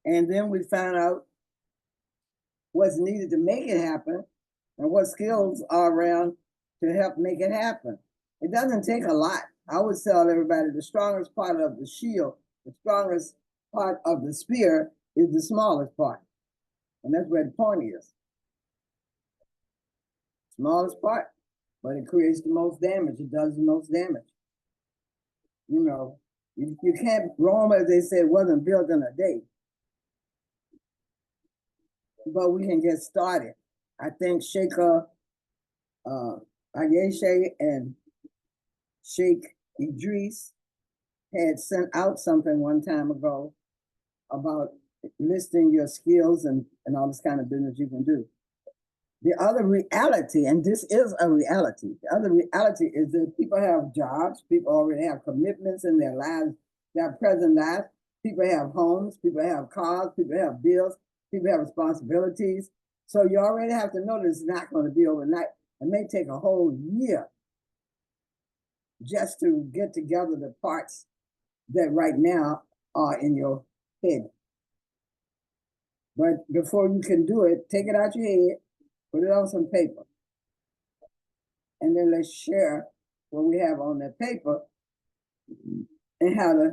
And then we find out what's needed to make it happen and what skills are around to help make it happen. It doesn't take a lot. I would tell everybody the strongest part of the shield, the strongest part of the spear is the smallest part. And that's where the point is. Smallest part, but it creates the most damage. It does the most damage. You know, you can't, Rome, as they said, wasn't built in a day. But we can get started. I think Cheikah, Ayeshe and Sheikh Idris had sent out something one time ago about listing your skills and all this kind of business you can do. The other reality, and this is a reality, the other reality is that people have jobs, people already have commitments in their lives, their present life. People have homes, people have cars, people have bills, people have responsibilities. So you already have to know this is not going to be overnight. It may take a whole year just to get together the parts that right now are in your head. But before you can do it, take it out your head, put it on some paper, and then let's share what we have on that paper and how to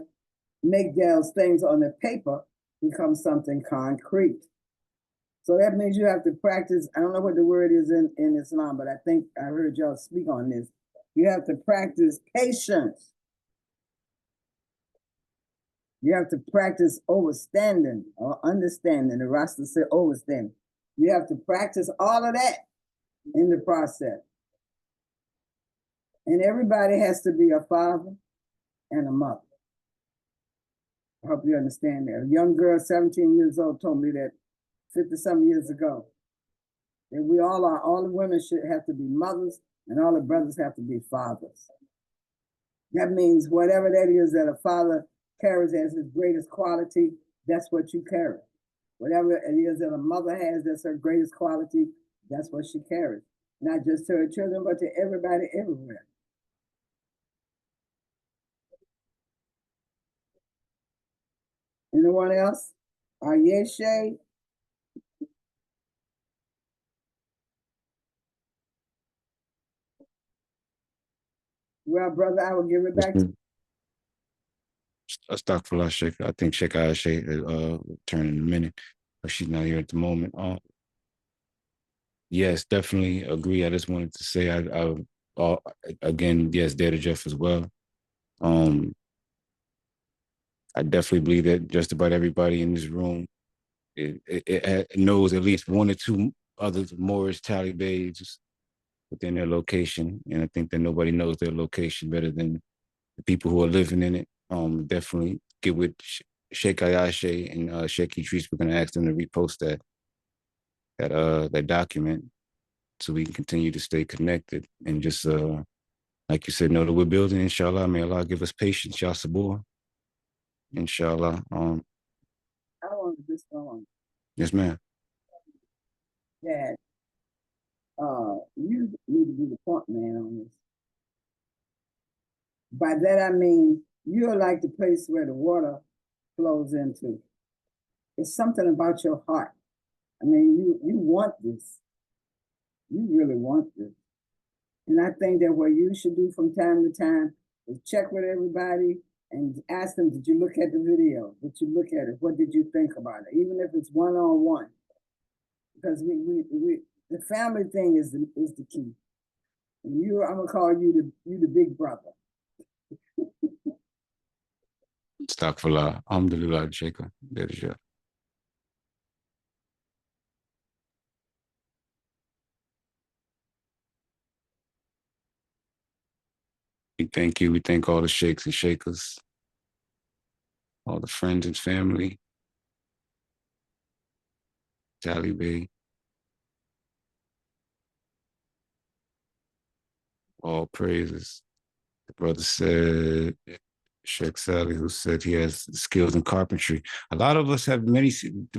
make those things on the paper become something concrete. So that means you have to practice. I don't know what the word is in Islam, but I think I heard y'all speak on this. You have to practice patience. You have to practice overstanding or understanding. The Rasta said overstanding. You have to practice all of that in the process. And everybody has to be a father and a mother. I hope you understand that. A young girl, 17 years old, told me that 50-some years ago, that we all are, all the women should have to be mothers and all the brothers have to be fathers. That means whatever that is that a father carries as his greatest quality, that's what you carry. Whatever it is that a mother has, that's her greatest quality, that's what she carries. Not just to her children, but to everybody everywhere. Anyone else? Ayeshe? Well, brother, I will give it back to you. Astaghfirullah, Cheikah. I think Cheikah Ayeshe will turn in a minute, but she's not here at the moment. Yes, definitely agree. I just wanted to say, again, yes, Darrah Jeff as well. I definitely believe that just about everybody in this room it knows at least one or two other Moorish Talibans within their location, and I think that nobody knows their location better than the people who are living in it. Definitely get with Cheikh Ayeshe and Sheikh Idris. We're gonna ask them to repost that document so we can continue to stay connected and just like you said, know that we're building. Inshallah, may Allah give us patience, Ya Sabur. Inshallah. I want this going. Yes, ma'am. that you need to be the point man on this. By that I mean you're like the place where the water flows into. It's something about your heart. I mean, you want this. You really want this. And I think that what you should do from time to time is check with everybody and ask them, did you look at the video? Did you look at it? What did you think about it? Even if it's one-on-one. Because the family thing is the key. And I'm gonna call you the big brother. Astaghfirullah. Alhamdulillah, Cheikah. That is your. We thank you. We thank all the sheikhs and sheikhas, all the friends and family, Taliban, all praises. The brother said, Sheikh Sally, who said he has skills in carpentry. A lot of us have many.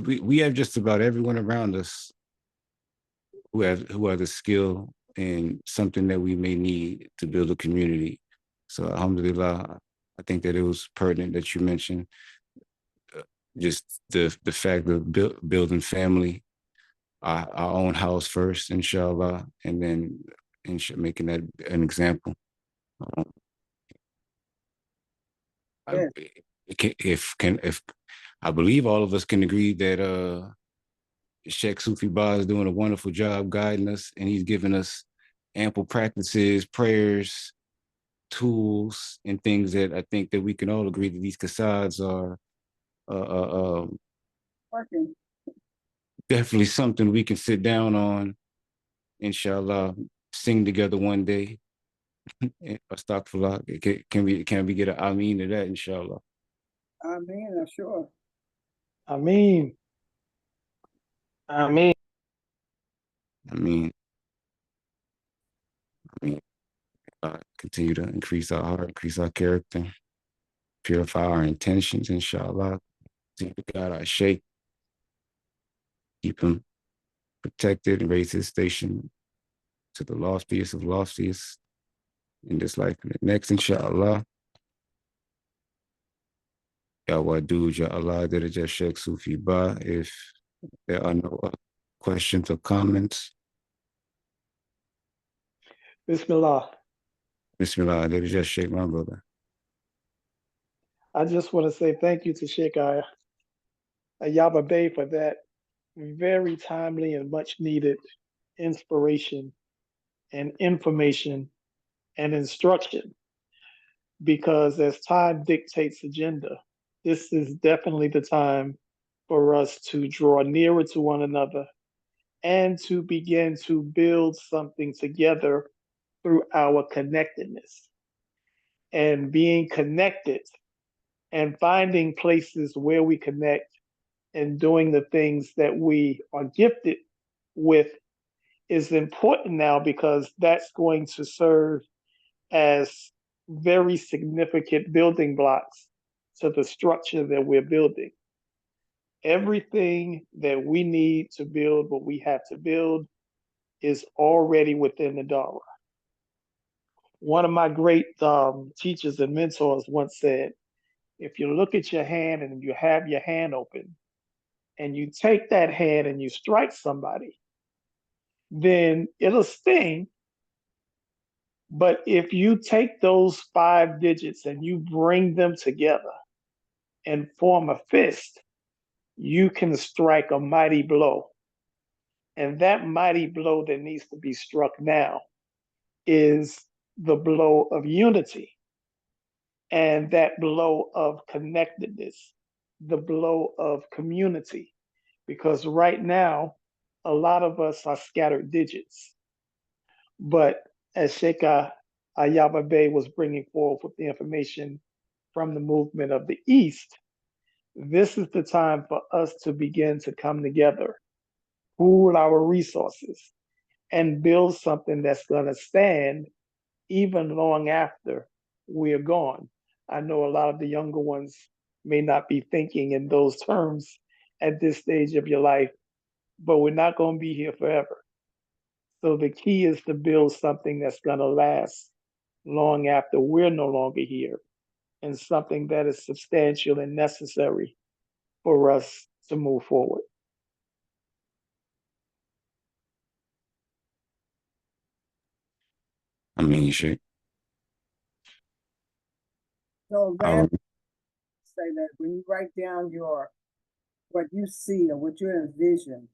We have just about everyone around us who has a skill in something that we may need to build a community. So, alhamdulillah, I think that it was pertinent that you mentioned just the fact of building family, our own house first, inshallah, and then making that an example. Yes. If I believe all of us can agree that Sheikh Sufi Ba is doing a wonderful job guiding us, and he's giving us ample practices, prayers, tools, and things that I think that we can all agree that these kasads are Working. definitely something we can sit down on, inshallah, sing together one day. Astaghfirullah. Can we get an ameen to that, inshallah? I mean, I'm sure. I mean, I mean, continue to increase our heart, increase our character, purify our intentions, inshallah. Continue to guide our sheikh, keep him protected and raise his station to the loftiest of loftiest in this life and the next, inshallah. Ya Wadud, Ya Allah, Daraja Sheikh Sufi Ba. If there are no questions or comments, Bismillah. Bismillah, Daraja Sheikh, my brother. I just want to say thank you to Sheikh Ayaba Bey for that very timely and much needed inspiration and information and instruction. Because as time dictates agenda, this is definitely the time for us to draw nearer to one another and to begin to build something together through our connectedness. And being connected and finding places where we connect and doing the things that we are gifted with is important now because that's going to serve as very significant building blocks to the structure that we're building. Everything that we need to build what we have to build is already within the Darrah. One of my great teachers and mentors once said, if you look at your hand and you have your hand open and you take that hand and you strike somebody, then it'll sting. But if you take those 5 digits and you bring them together and form a fist, you can strike a mighty blow. And that mighty blow that needs to be struck now is the blow of unity and that blow of connectedness, the blow of community. Because right now, a lot of us are scattered digits. But as Cheikah Ayaba Bey was bringing forth with the information from the movement of the East, this is the time for us to begin to come together, pool our resources, and build something that's going to stand even long after we're gone. I know a lot of the younger ones may not be thinking in those terms at this stage of your life, but we're not going to be here forever. So the key is to build something that's going to last long after we're no longer here, and something that is substantial and necessary for us to move forward. I mean, shit. So I that say that when you write down what you see or what you envision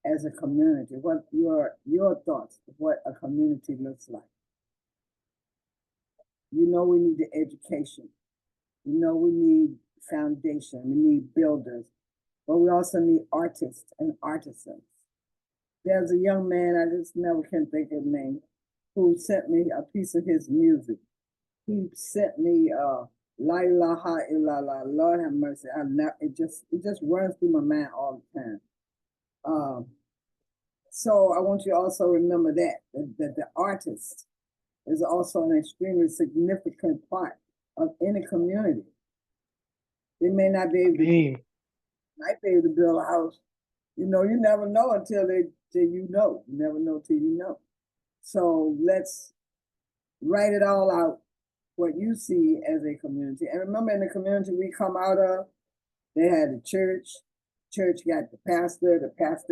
as a community, what your thoughts of what a community looks like. You know we need the education. You know we need foundation. We need builders, but we also need artists and artisans. There's a young man, I just never can think of his name, who sent me a piece of his music. He sent me La ilaha illallah, Lord have mercy. It just runs through my mind all the time. So I want you to also remember that the artist is also an extremely significant part of any community. They may not be able to build a house. You know, you never know until you know. You never know till you know. So let's write it all out, what you see as a community. And remember, in the community we come out of, they had the church got the pastor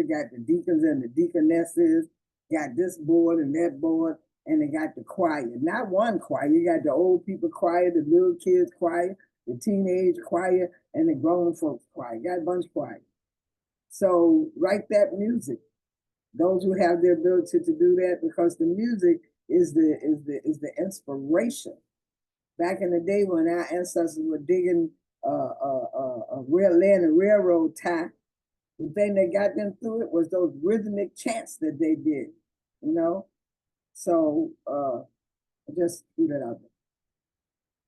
got the deacons and the deaconesses, got this board and that board, and they got the choir. Not one choir, you got the old people choir, the little kids choir, the teenage choir, and the grown folks choir. You got a bunch of choir. So write that music. Those who have the ability to do that, because the music is the inspiration. Back in the day when our ancestors were digging laying a railroad tie, the thing that got them through it was those rhythmic chants that they did, you know? So just do that out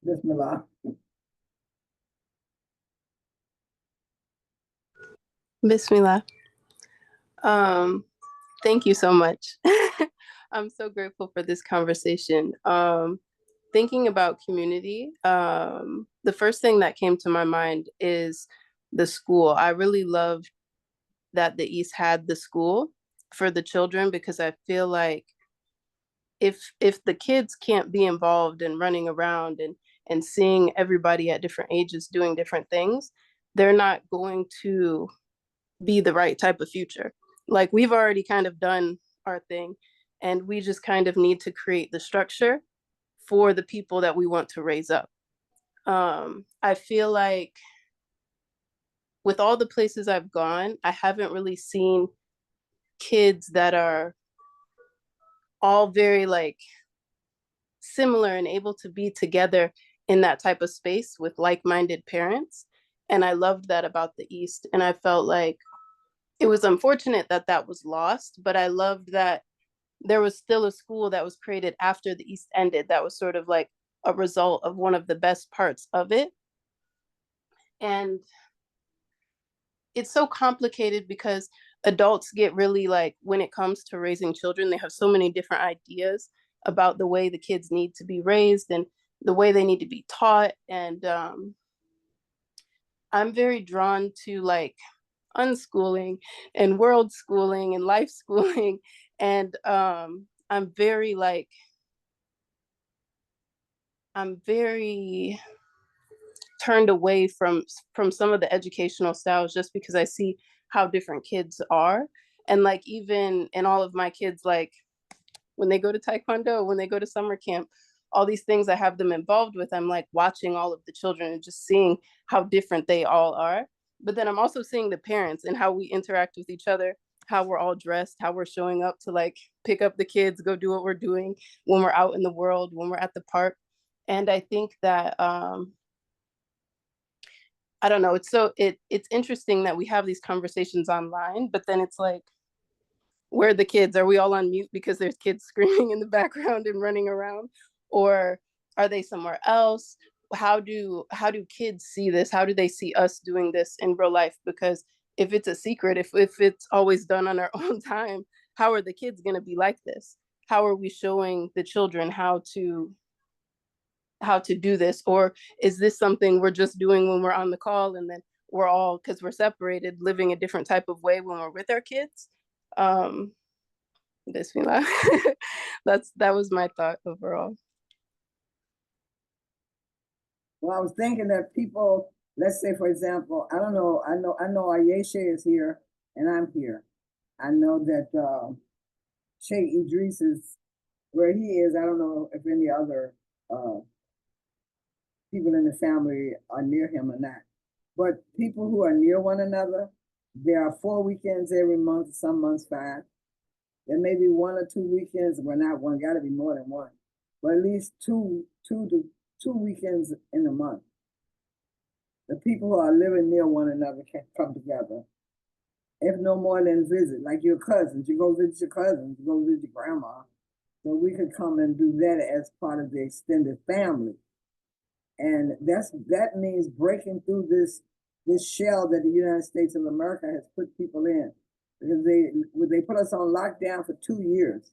there. Bismillah. Bismillah. Thank you so much. I'm so grateful for this conversation. Thinking about community, the first thing that came to my mind is the school. I really loved that the East had the school for the children, because I feel like if the kids can't be involved and running around and seeing everybody at different ages doing different things, they're not going to be the right type of future. Like, we've already kind of done our thing, and we just kind of need to create the structure for the people that we want to raise up. I feel like with all the places I've gone, I haven't really seen kids that are all very like similar and able to be together in that type of space with like-minded parents. And I loved that about the East. And I felt like it was unfortunate that that was lost, but I loved that there was still a school that was created after the East ended that was sort of like a result of one of the best parts of it. And it's so complicated because adults get really like, when it comes to raising children, they have so many different ideas about the way the kids need to be raised and the way they need to be taught. And I'm very drawn to like unschooling and world schooling and life schooling. And I'm very turned away from some of the educational styles, just because I see how different kids are. And like, even in all of my kids, like when they go to taekwondo, when they go to summer camp, all these things I have them involved with, I'm like watching all of the children and just seeing how different they all are. But then I'm also seeing the parents and how we interact with each other, how we're all dressed, how we're showing up to like pick up the kids, go do what we're doing when we're out in the world, when we're at the park. And I think that I don't know, it's interesting that we have these conversations online, but then it's like, where are the kids? Are we all on mute because there's kids screaming in the background and running around? Or are they somewhere else? How do kids see this? How do they see us doing this in real life? Because if it's a secret, if it's always done on our own time, how are the kids going to be like this? How are we showing the children how to do this? Or is this something we're just doing when we're on the call, and then we're all, because we're separated, living a different type of way when we're with our kids. Bismillah. That was my thought overall. Well, I was thinking that people, let's say, for example, I don't know, I know Ayesha is here and I'm here. I know that Sheikh Idris is where he is. I don't know if any other people in the family are near him or not. But people who are near one another, there are 4 weekends every month, some months 5. There may be 1 or 2 weekends, well, not one, got to be more than one, but at least two weekends in a month. The people who are living near one another can come together. If no more than visit, like your cousins, you go visit your cousins, you go visit your grandma. So we could come and do that as part of the extended family. And that means breaking through this shell that the United States of America has put people in. Because they put us on lockdown for 2 years.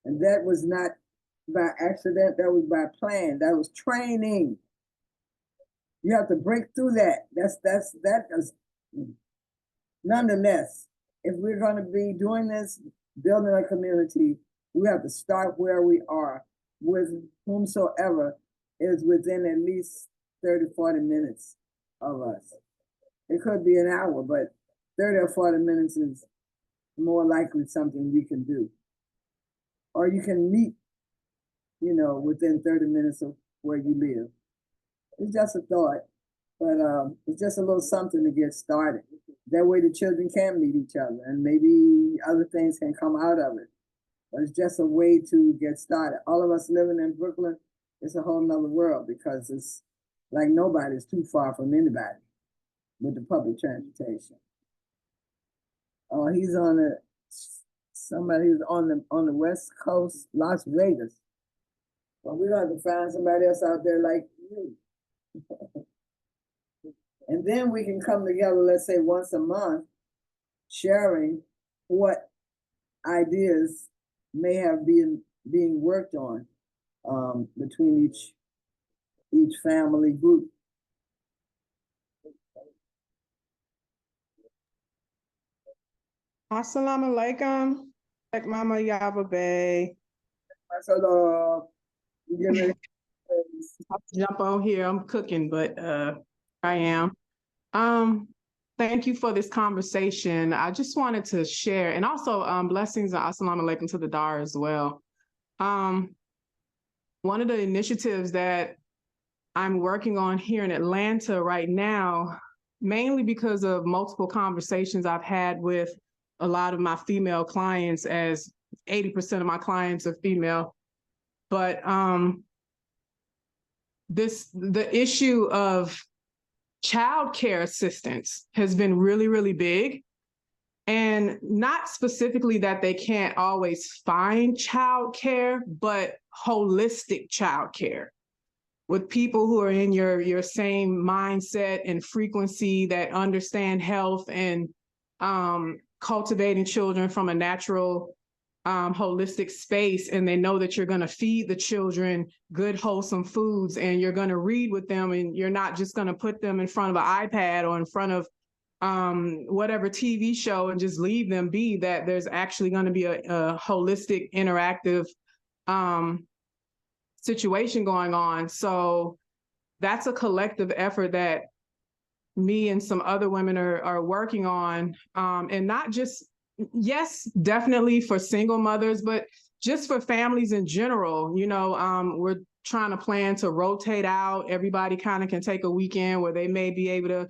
And that was not by accident, that was by plan, that was training. You have to break through that. That is, nonetheless, if we're going to be doing this, building a community, we have to start where we are with whomsoever is within at least 30, 40 minutes of us. It could be an hour, but 30 or 40 minutes is more likely something you can do. Or you can meet, within 30 minutes of where you live. It's just a thought, but it's just a little something to get started. That way the children can meet each other and maybe other things can come out of it. But it's just a way to get started. All of us living in Brooklyn, it's a whole nother world because it's like nobody's too far from anybody with the public transportation. Oh, he's on somebody who's on the West Coast, Las Vegas. Well, we're going to find somebody else out there like you. And then we can come together, let's say once a month, sharing what ideas may have been being worked on between each family group. Assalamu alaikum. Like Mama Ayaba Bay. So I'll jump on here. I'm cooking, but I am. Thank you for this conversation. I just wanted to share, and also blessings and assalamu alaikum to the Darrah as well. One of the initiatives that I'm working on here in Atlanta right now, mainly because of multiple conversations I've had with a lot of my female clients, as 80% of my clients are female, but the issue of child care assistance has been really, really big. And not specifically that they can't always find child care, but holistic child care with people who are in your same mindset and frequency, that understand health and cultivating children from a natural, holistic space. And they know that you're going to feed the children good, wholesome foods, and you're going to read with them, and you're not just going to put them in front of an iPad or in front of whatever TV show and just leave them be, that there's actually going to be a holistic, interactive situation going on. So that's a collective effort that me and some other women are working on, and not just, yes, definitely for single mothers, but just for families in general. We're trying to plan to rotate out. Everybody kind of can take a weekend where they may be able to,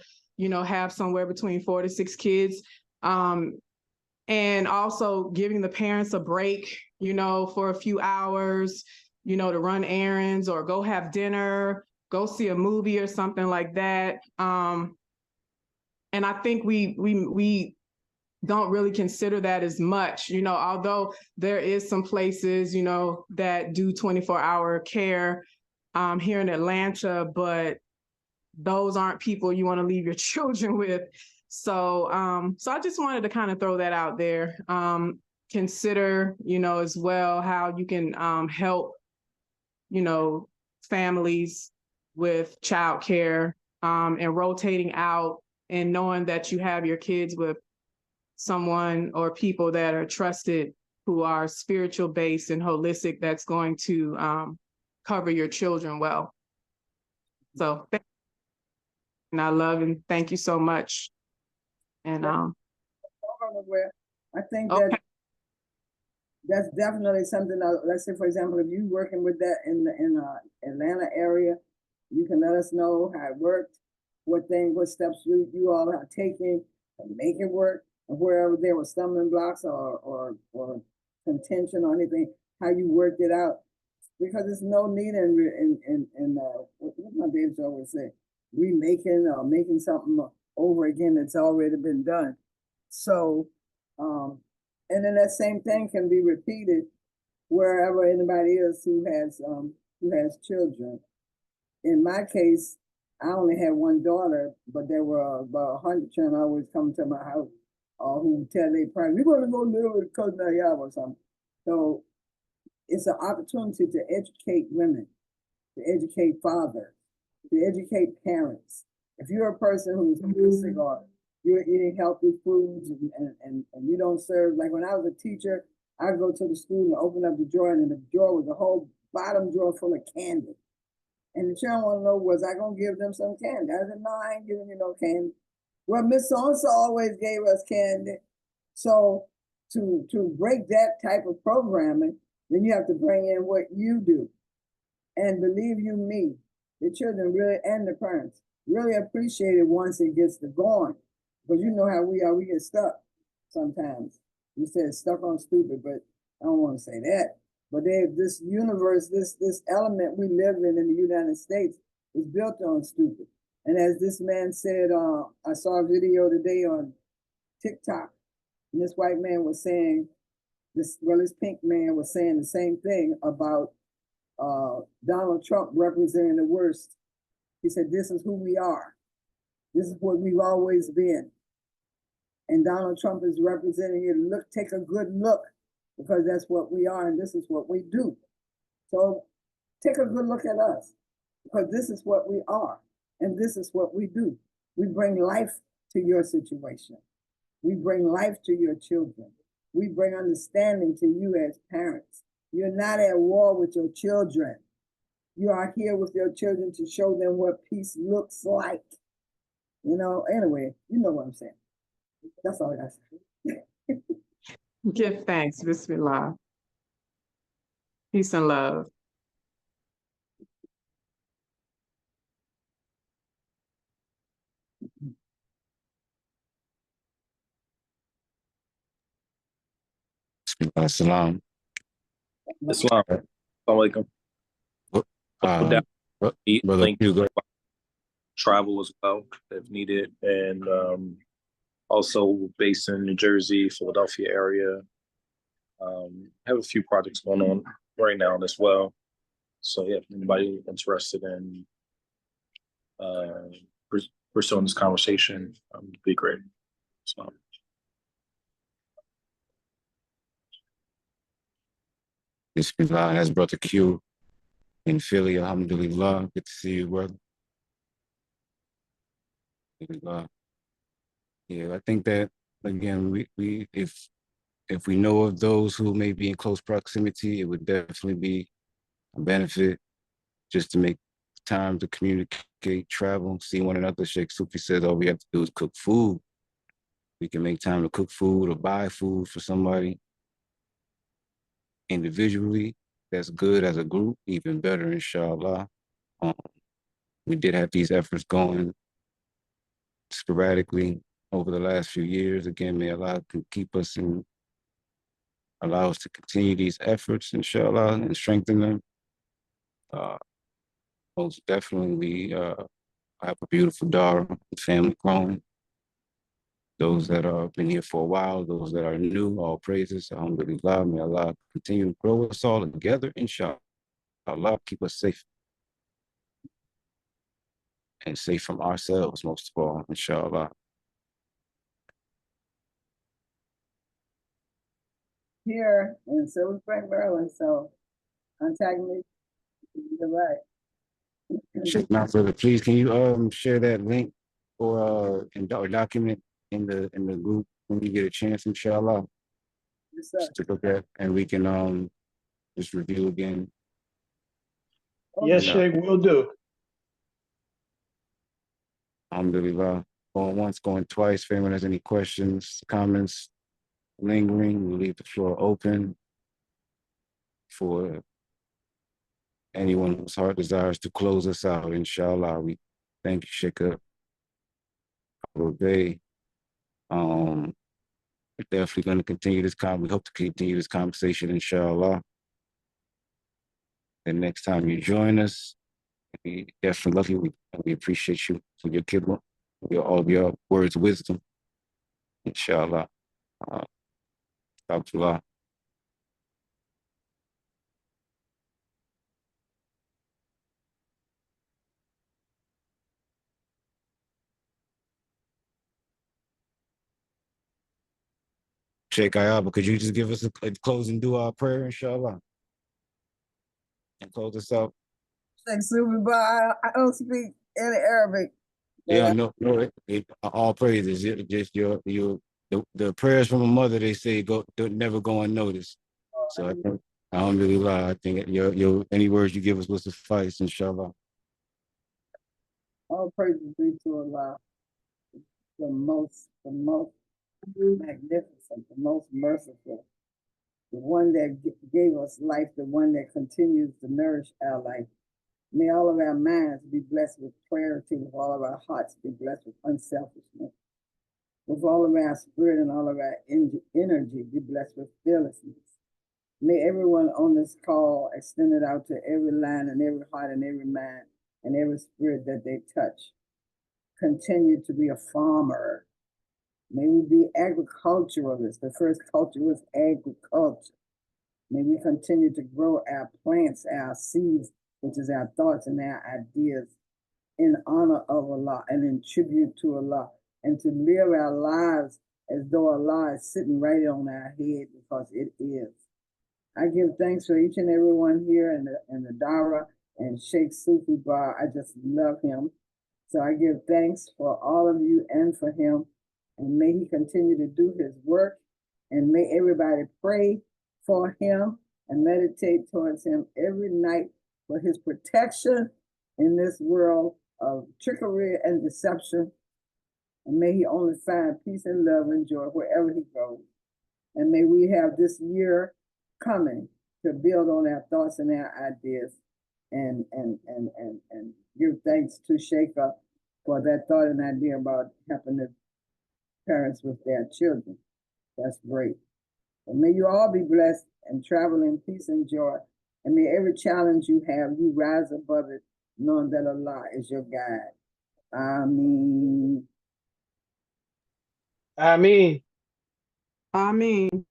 have somewhere between 4 to 6 kids. And also giving the parents a break, for a few hours, to run errands or go have dinner, go see a movie or something like that. And I think we don't really consider that as much, although there is some places, that do 24-hour care here in Atlanta, but those aren't people you want to leave your children with. So I just wanted to kind of throw that out there. Consider, as well, how you can help, families with childcare and rotating out and knowing that you have your kids with someone or people that are trusted, who are spiritual based and holistic, that's going to cover your children well. So, and I love and thank you so much. And I think okay. that's definitely something. Let's say, for example, if you're working with that in the Atlanta area, you can let us know how it worked, what steps you all are taking to make it work, and wherever there were stumbling blocks or contention or anything, how you worked it out. Because there's no need in what my babies always say, remaking or making something over again that's already been done. So, and then that same thing can be repeated wherever anybody is who has children. In my case, I only had one daughter, but there were about 100 children always come to my house, who would tell their parents, "We're going to go live with cousin Ayaba or something." So it's an opportunity to educate women, to educate fathers, to educate parents. If you're a person who's holistic or you're eating healthy foods and you don't serve, like when I was a teacher, I'd go to the school and open up the drawer, and in the drawer was a whole bottom drawer full of candy. And the children want to know, was I going to give them some candy? I said, no, I ain't giving you no candy. Well, Miss So-and-so always gave us candy. So to break that type of programming, then you have to bring in what you do. And believe you me, the children really, and the parents, really appreciate it once it gets to going. Because you know how we are, we get stuck sometimes. You said stuck on stupid, but I don't want to say that. But this universe, this element we live in the United States is built on stupid. And as this man said, I saw a video today on TikTok, and this white man was saying, this pink man was saying the same thing about Donald Trump representing the worst. He said, this is who we are. This is what we've always been. And Donald Trump is representing it. Look, take a good look, because that's what we are, and this is what we do. So take a good look at us, because this is what we are, and this is what we do. We bring life to your situation. We bring life to your children. We bring understanding to you as parents. You're not at war with your children. You are here with your children to show them what peace looks like. You know, anyway, you know what I'm saying. That's all I say. Give thanks. Bismillah. Peace and love. Salam. Islam. Assalamu alaikum. Brother Hugo. Travel as well if needed, and also based in New Jersey, Philadelphia area. Have a few projects going on right now as well. So yeah, if anybody interested in pursuing this conversation, it'd be great. So. Bismillah, has Brother Q in Philly. Alhamdulillah. Good to see you, brother. Yeah, I think that again, we if we know of those who may be in close proximity, it would definitely be a benefit just to make time to communicate, travel, see one another. Sheikh Sufi says all we have to do is cook food. We can make time to cook food or buy food for somebody individually. That's good. As a group, even better, inshallah. We did have these efforts going sporadically over the last few years. Again, may Allah keep us and allow us to continue these efforts, inshallah, and strengthen them. Most definitely, we have a beautiful Darrah family growing. Those that have been here for a while, those that are new, all praises. Alhamdulillah, may Allah continue to grow us all together, inshallah. Allah keep us safe. And safe from ourselves, most of all, inshallah. Here in Silver Spring, Maryland, so contact me. You're right. Sheikh, my brother, please, can you share that link or document in the group when we get a chance, inshallah, Yes, sir. just to look at, and we can just review again. Yes, Okay. Sheikh, will do. Alhamdulillah. Going once, going twice. If anyone has any questions, comments, lingering, we'll leave the floor open for anyone whose heart desires to close us out, inshallah. We thank you, Cheikah. Obey. We're definitely going to continue this we hope to continue this conversation, inshallah. The next time you join us, we definitely love you. We appreciate you for your khidmah, all of your words of wisdom, inshallah. Alhamdulillah. Sheikh Ayaba, could you just give us a closing dua prayer, inshallah? And close us out? Sheikh Sufi-Ba, I don't speak any Arabic. Yeah, no, all praises. Just the prayers from a mother, they say, don't never go unnoticed. So I think, alhamdulillah, I think your any words you give us will suffice, inshallah. All praises be to Allah, the most magnificent, the most merciful, the one that gave us life, the one that continues to nourish our life. May all of our minds be blessed with clarity, with all of our hearts be blessed with unselfishness, with all of our spirit and all of our energy be blessed with fearlessness. May everyone on this call extend it out to every line and every heart and every mind and every spirit that they touch. Continue to be a farmer. May we be agriculturalists. The first culture was agriculture. May we continue to grow our plants, our seeds, which is our thoughts and our ideas, in honor of Allah and in tribute to Allah, and to live our lives as though Allah is sitting right on our head, because it is. I give thanks for each and every one here in the Darrah and Sheikh Sufi-Ba. I just love him. So I give thanks for all of you and for him. And may he continue to do his work. And may everybody pray for him and meditate towards him every night for his protection in this world of trickery and deception. And may he only find peace and love and joy wherever he goes. And may we have this year coming to build on our thoughts and our ideas and give thanks to Cheikah for that thought and idea about helping the parents with their children. That's great. And may you all be blessed and travel in peace and joy. And may every challenge you have, you rise above it, knowing that Allah is your guide. Ameen. Ameen. I mean.